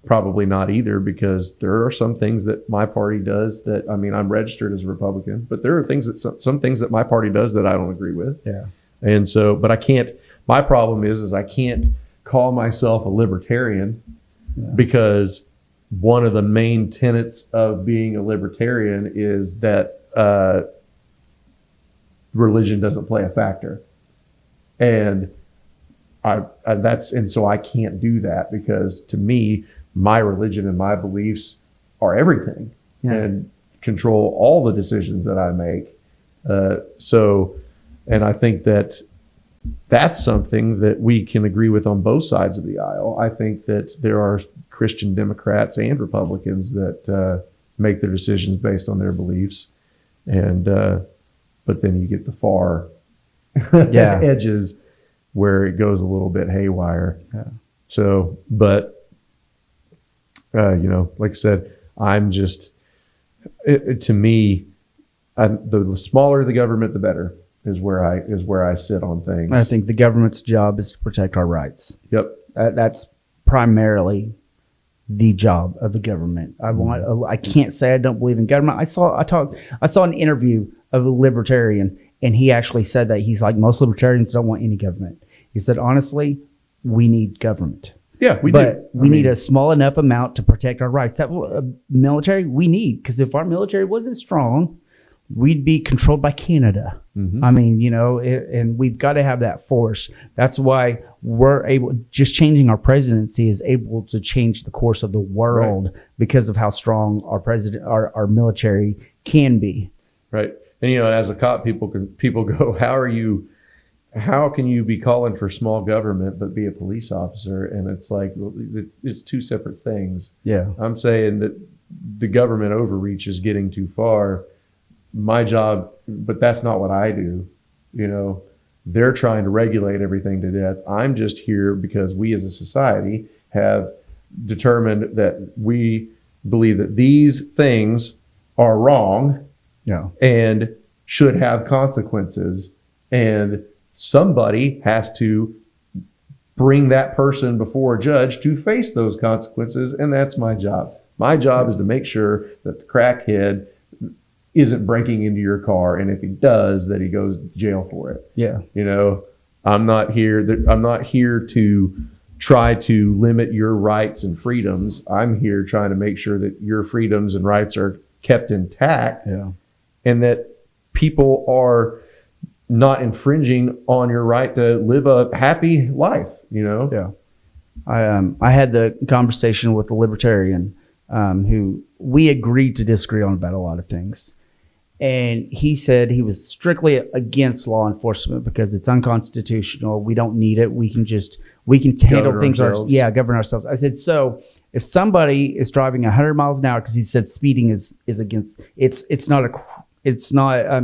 probably not either, because there are some things that my party does that, I'm registered as a Republican, but there are things some things that my party does that I don't agree with. Yeah. And so, but I can't, my problem is I can't call myself a libertarian because one of the main tenets of being a libertarian is that religion doesn't play a factor. And so I can't do that because to me, my religion and my beliefs are everything and control all the decisions that I make. And I think that's something that we can agree with on both sides of the aisle. I think that there are Christian Democrats and Republicans that make their decisions based on their beliefs. And but then you get the far edges where it goes a little bit haywire. Yeah. So, but like I said, I'm just to me, the smaller the government, the better is where I sit on things. I think the government's job is to protect our rights. Yep. That's primarily the job of the government. I can't say I don't believe in government. I saw an interview of a libertarian, and he actually said that he's like, most libertarians don't want any government. He said, honestly, we need government. Yeah, we do. But we need a small enough amount to protect our rights. That military we need, because if our military wasn't strong, we'd be controlled by Canada. Mm-hmm. And we've got to have that force. That's why we're able, just changing our presidency is able to change the course of the world because of how strong our military can be. Right. And, as a cop, people go, how can you be calling for small government but be a police officer? And it's like, it's two separate things. Yeah. I'm saying that the government overreach is getting too far. My job, but that's not what I do. They're trying to regulate everything to death. I'm just here because we as a society have determined that we believe that these things are wrong Yeah. and should have consequences. And somebody has to bring that person before a judge to face those consequences. And that's my job. My job is to make sure that the crackhead isn't breaking into your car. And if he does, that he goes to jail for it. Yeah. You know, I'm not here to try to limit your rights and freedoms. I'm here trying to make sure that your freedoms and rights are kept intact. Yeah. And that people are not infringing on your right to live a happy life, you know? Yeah. I had the conversation with a libertarian who we agreed to disagree on about a lot of things. And he said he was strictly against law enforcement because it's unconstitutional. We don't need it. We can handle things. Govern ourselves. I said, so if somebody is driving 100 miles an hour, because he said speeding is against, it's not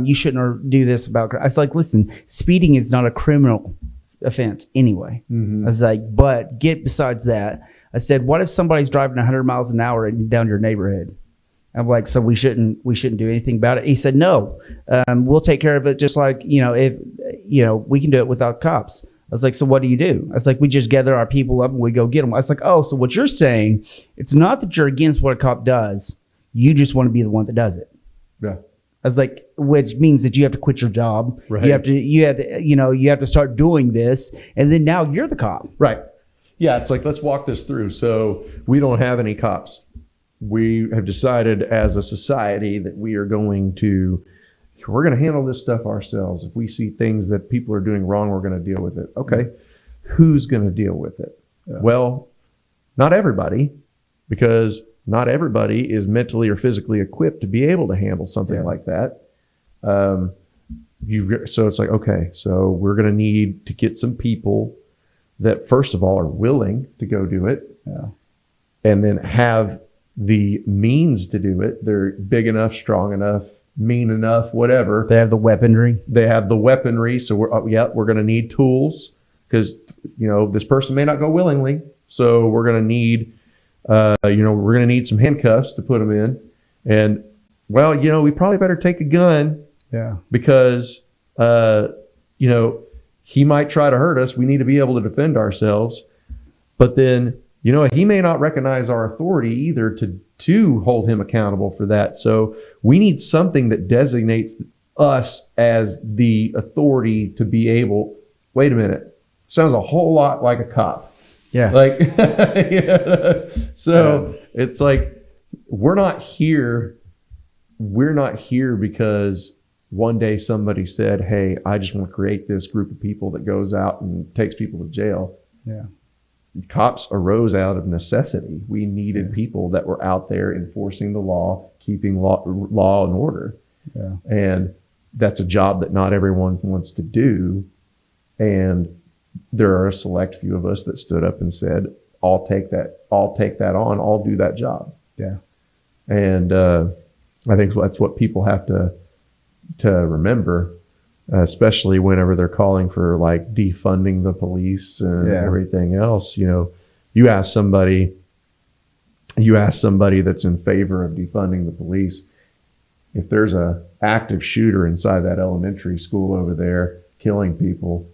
you shouldn't do this about. I was like, listen, speeding is not a criminal offense anyway. I was like, but besides that, I said, what if somebody's driving 100 miles an hour down your neighborhood? I'm like, so we shouldn't do anything about it. He said, no, we'll take care of it. Just like, if we can do it without cops. I was like, so what do you do? I was like, we just gather our people up and we go get them. I was like, oh, so what you're saying, it's not that you're against what a cop does. You just want to be the one that does it. Yeah. I was like, which means that you have to quit your job. Right. You have to start doing this. And then now you're the cop. Right. Yeah. It's like, let's walk this through. So we don't have any cops. We have decided as a society that we're going to handle this stuff ourselves. If we see things that people are doing wrong, we're going to deal with it. Okay. Who's going to deal with it? Yeah. Well, not everybody, because not everybody is mentally or physically equipped to be able to handle something like that. So it's like, okay, so we're going to need to get some people that first of all are willing to go do it. Yeah. And then have the means to do it. They're big enough, strong enough, mean enough, whatever. They have the weaponry. So we're going to need tools because, this person may not go willingly. So we're going to need, we're going to need some handcuffs to put them in. And we probably better take a gun. Yeah. Because, he might try to hurt us. We need to be able to defend ourselves. But then, he may not recognize our authority either to hold him accountable for that. So we need something that designates us as the authority to be able, wait a minute, sounds a whole lot like a cop. Yeah. It's like, we're not here because one day somebody said, hey, I just want to create this group of people that goes out and takes people to jail. Yeah. Cops arose out of necessity. We needed people that were out there enforcing the law, keeping law and order. Yeah. And that's a job that not everyone wants to do. And there are a select few of us that stood up and said, I'll take that on. I'll do that job. Yeah. And I think that's what people have to remember. Especially whenever they're calling for like defunding the police and everything else. You ask somebody that's in favor of defunding the police, if there's a active shooter inside that elementary school over there killing people,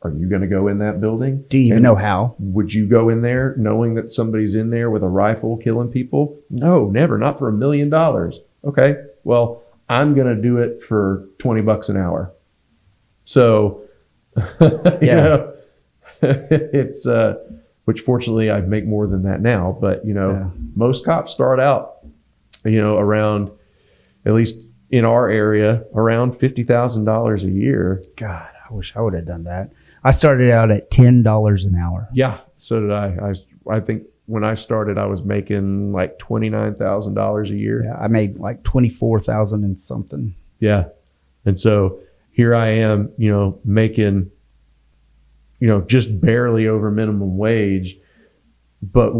are you going to go in that building? Do you even know how? Would you go in there knowing that somebody's in there with a rifle killing people? No, never. Not for $1 million. Okay, well, I'm going to do it for $20 an hour. So, it's, which fortunately I make more than that now, but most cops start out, around, at least in our area, around $50,000 a year. God, I wish I would have done that. I started out at $10 an hour. Yeah, so did I. I think when I started, I was making like $29,000 a year. Yeah, I made like 24,000 and something. Yeah, and so here I am, making, just barely over minimum wage, but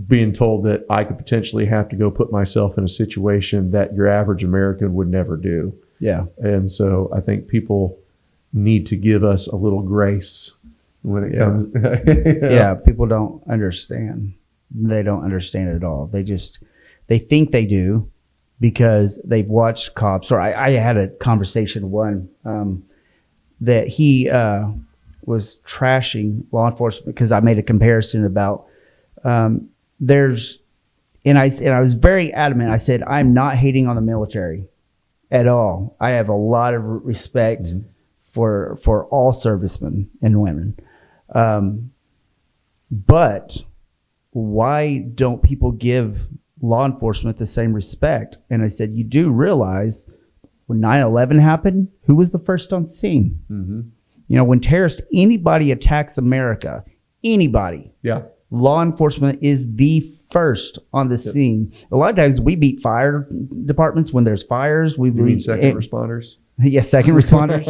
being told that I could potentially have to go put myself in a situation that your average American would never do. Yeah. And so I think people need to give us a little grace when it comes. Yeah, people don't understand. They don't understand it at all. They think they do because they've watched cops. Or I had a conversation that he was trashing law enforcement because I made a comparison about and I was very adamant. I said, I'm not hating on the military at all. I have a lot of respect for all servicemen and women. But why don't people give law enforcement the same respect? And I said, you do realize when 9/11 happened, who was the first on scene? Mm-hmm. You know, when anybody attacks America, anybody, law enforcement is the first on the scene. A lot of times we beat fire departments when there's fires. You mean second responders? Yeah, second responders.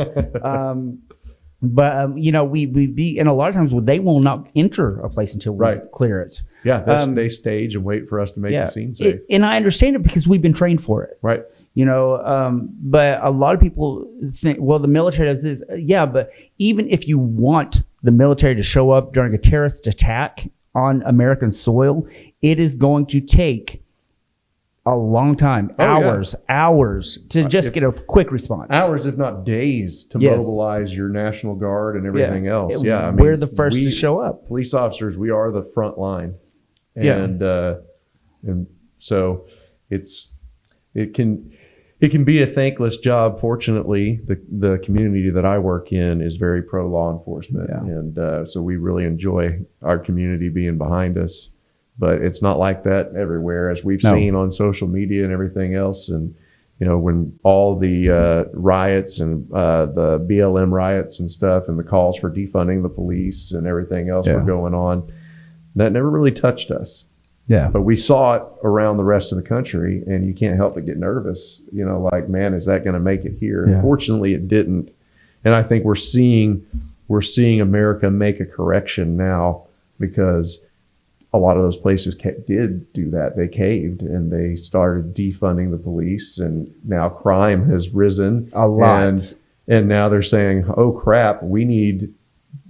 But you know, we beat, and a lot of times they will not enter a place until we clear it. Yeah, they stage and wait for us to make the scene safe. And I understand it because we've been trained for it. Right. You know, but a lot of people think, well, the military does this. Yeah, but even if you want the military to show up during a terrorist attack on American soil, it is going to take a long time, hours to just get a quick response. Hours, if not days, to mobilize your National Guard and everything else. Yeah, I mean, we're the first to show up. Police officers, we are the front line, and so it can be a thankless job. Fortunately, the community that I work in is very pro law enforcement, and so we really enjoy our community being behind us. But it's not like that everywhere, as we've seen on social media and everything else. And you know, when all the riots and the BLM riots and stuff, and the calls for defunding the police and everything else were going on, that never really touched us. Yeah. But we saw it around the rest of the country, and you can't help but get nervous. You know, like, man, is that going to make it here? Yeah. Fortunately, it didn't. And I think we're seeing America make a correction now, because a lot of those places did do that. They caved and they started defunding the police, and now crime has risen a lot. And now they're saying, oh crap, we need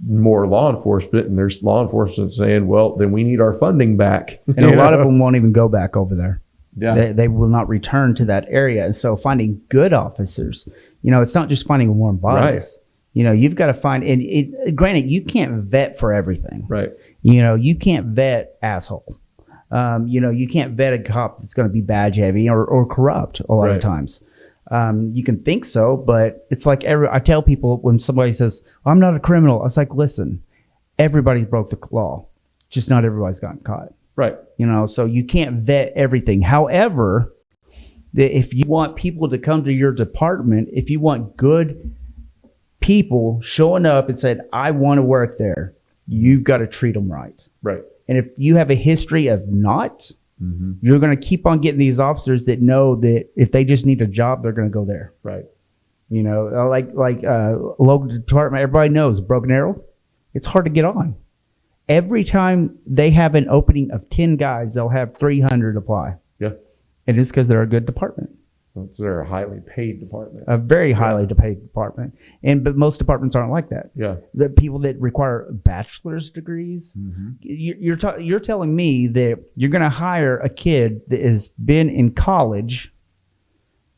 more law enforcement. And there's law enforcement saying, well, then we need our funding back. And a lot of them won't even go back over there. Yeah. They will not return to that area. And so finding good officers, you know, it's not just finding warm bodies. Right. You know, you've got to find, and granted, you can't vet for everything. Right. You know, you can't vet asshole. You know, you can't vet a cop that's going to be badge heavy or corrupt a lot of times. You can think so, but it's like I tell people when somebody says, I'm not a criminal, I was like, listen, everybody's broke the law, just not everybody's gotten caught. Right. You know, so you can't vet everything. However, if you want people to come to your department, if you want good people showing up and said, I want to work there, you've got to treat them right. Right. And if you have a history of not, you're going to keep on getting these officers that know that if they just need a job, they're going to go there. Right. You know, like local department, everybody knows Broken Arrow, it's hard to get on. Every time they have an opening of 10 guys, they'll have 300 apply. Yeah. And it's because they're a good department. They're a highly paid department. A very highly paid department. But most departments aren't like that. Yeah. The people that require bachelor's degrees, you're telling me that you're going to hire a kid that has been in college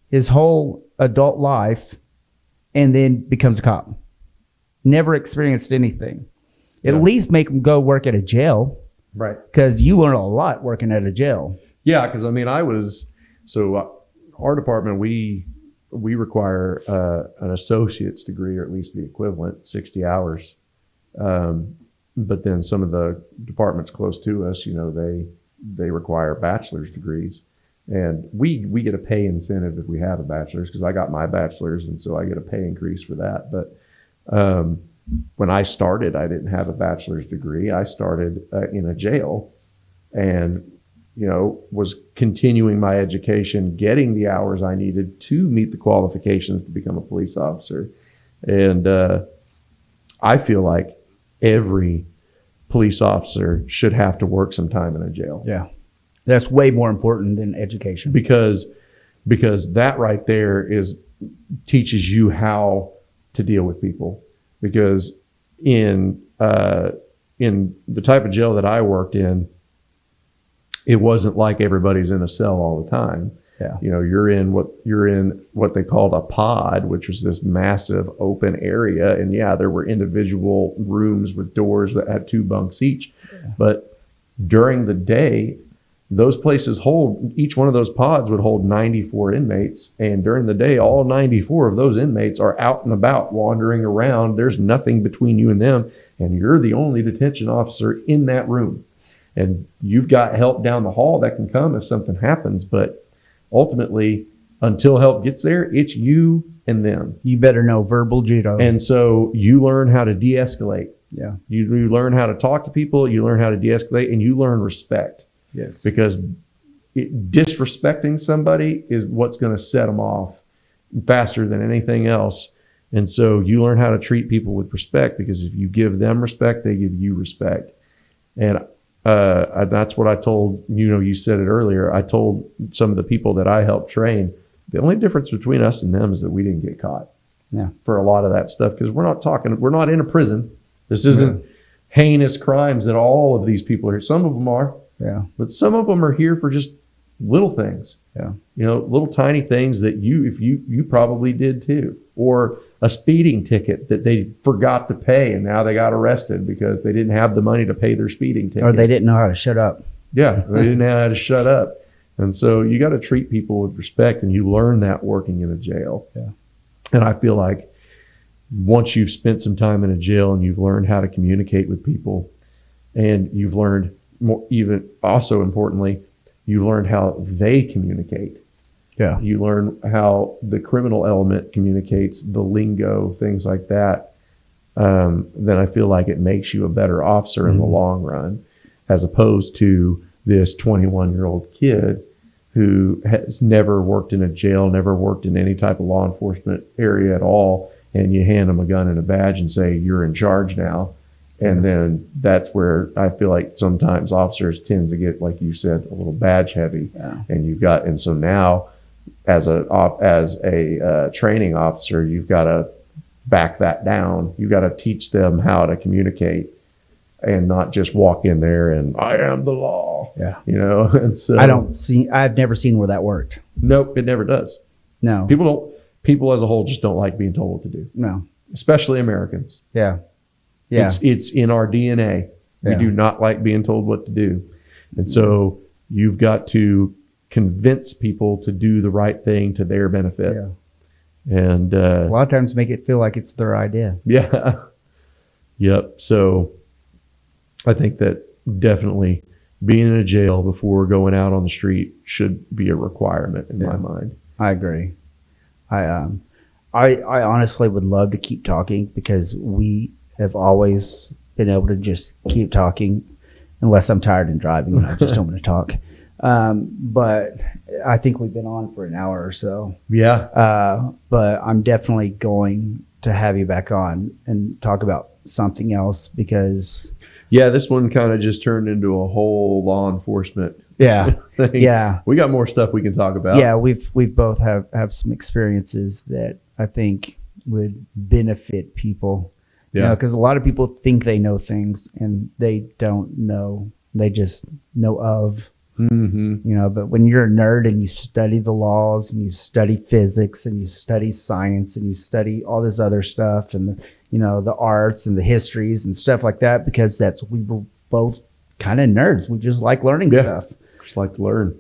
his whole adult life and then becomes a cop. Never experienced anything. At least make them go work at a jail. Right. Because you learn a lot working at a jail. Yeah, because I mean, our department, we require an associate's degree, or at least the equivalent, 60 hours. But then some of the departments close to us, you know, they require bachelor's degrees. And we get a pay incentive if we have a bachelor's, because I got my bachelor's, and so I get a pay increase for that. But when I started, I didn't have a bachelor's degree. I started in a jail, and you know, was continuing my education, getting the hours I needed to meet the qualifications to become a police officer. And I feel like every police officer should have to work some time in a jail. Yeah. That's way more important than education. Because that right there teaches you how to deal with people, because in the type of jail that I worked in, it wasn't like everybody's in a cell all the time. Yeah. You know, you're in what they called a pod, which was this massive open area. And yeah, there were individual rooms with doors that had 2 bunks each. Yeah. But during the day, those places each one of those pods would hold 94 inmates. And during the day, all 94 of those inmates are out and about, wandering around. There's nothing between you and them. And you're the only detention officer in that room. And you've got help down the hall that can come if something happens. But ultimately, until help gets there, it's you and them. You better know verbal judo. And so you learn how to de-escalate. Yeah. You learn how to talk to people. You learn how to de-escalate, and you learn respect. Yes. Because disrespecting somebody is what's going to set them off faster than anything else. And so you learn how to treat people with respect, because if you give them respect, they give you respect. And that's what I told, you said it earlier. I told some of the people that I helped train, the only difference between us and them is that we didn't get caught. Yeah. For a lot of that stuff, because we're not in a prison. This isn't heinous crimes that all of these people are. Some of them are. Yeah. But some of them are here for just little things. Yeah. Little tiny things that you probably did too. Or a speeding ticket that they forgot to pay, and now they got arrested because they didn't have the money to pay their speeding ticket. Or they didn't know how to shut up. Yeah, they didn't know how to shut up. And so you got to treat people with respect, and you learn that working in a jail. Yeah. And I feel like once you've spent some time in a jail and you've learned how to communicate with people, and you've learned more, even also importantly, you learned how they communicate. Yeah. You learn how the criminal element communicates, the lingo, things like that. Then I feel like it makes you a better officer in the long run, as opposed to this 21-year-old kid who has never worked in a jail, never worked in any type of law enforcement area at all. And you hand them a gun and a badge and say, you're in charge now. And then that's where I feel like sometimes officers tend to get, like you said, a little badge heavy. Yeah. And so now as a training officer, you've got to back that down. You've got to teach them how to communicate and not just walk in there and I am the law. Yeah. And so I've never seen where that worked. Nope, it never does. No. People as a whole just don't like being told what to do. No. Especially Americans. Yeah. Yeah. It's in our DNA. We do not like being told what to do. And so you've got to convince people to do the right thing to their benefit. Yeah. And a lot of times make it feel like it's their idea. Yeah. Yep. So I think that definitely being in a jail before going out on the street should be a requirement in my mind. I agree. I honestly would love to keep talking, because we have always been able to just keep talking unless I'm tired and driving and I just don't want to talk. But I think we've been on for an hour or so. Yeah. But I'm definitely going to have you back on and talk about something else, because this one kind of just turned into a whole law enforcement thing. Yeah. We got more stuff we can talk about. Yeah, we've both have some experiences that I think would benefit people. Yeah. Because a lot of people think they know things and they don't know. They just know of. Mm-hmm. But when you're a nerd and you study the laws and you study physics and you study science and you study all this other stuff and the arts and the histories and stuff like that, because we were both kind of nerds. We just like learning stuff. Just like to learn.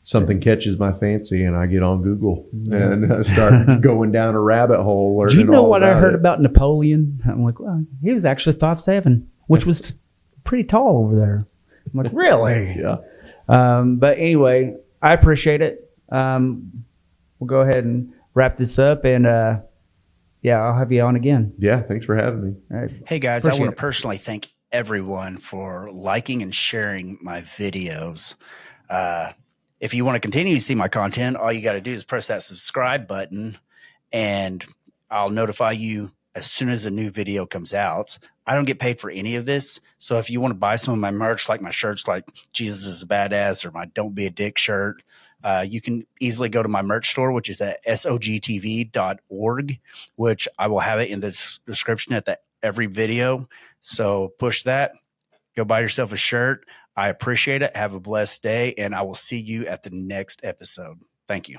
Something catches my fancy and I get on Google and start going down a rabbit hole. Do you know what I heard about Napoleon? I'm like, well, he was actually 5'7", which was pretty tall over there. I'm like, really? Yeah. But anyway, I appreciate it. We'll go ahead and wrap this up, and I'll have you on again. Yeah, thanks for having me. All right. Hey guys, I want to personally thank everyone for liking and sharing my videos. If you want to continue to see my content, all you got to do is press that subscribe button, and I'll notify you as soon as a new video comes out. I don't get paid for any of this. So if you want to buy some of my merch, like my shirts, like Jesus is a Badass or my Don't Be a Dick shirt, You can easily go to my merch store, which is at SOGTV.org, which I will have it in the description at every video. So push that. Go buy yourself a shirt. I appreciate it. Have a blessed day, and I will see you at the next episode. Thank you.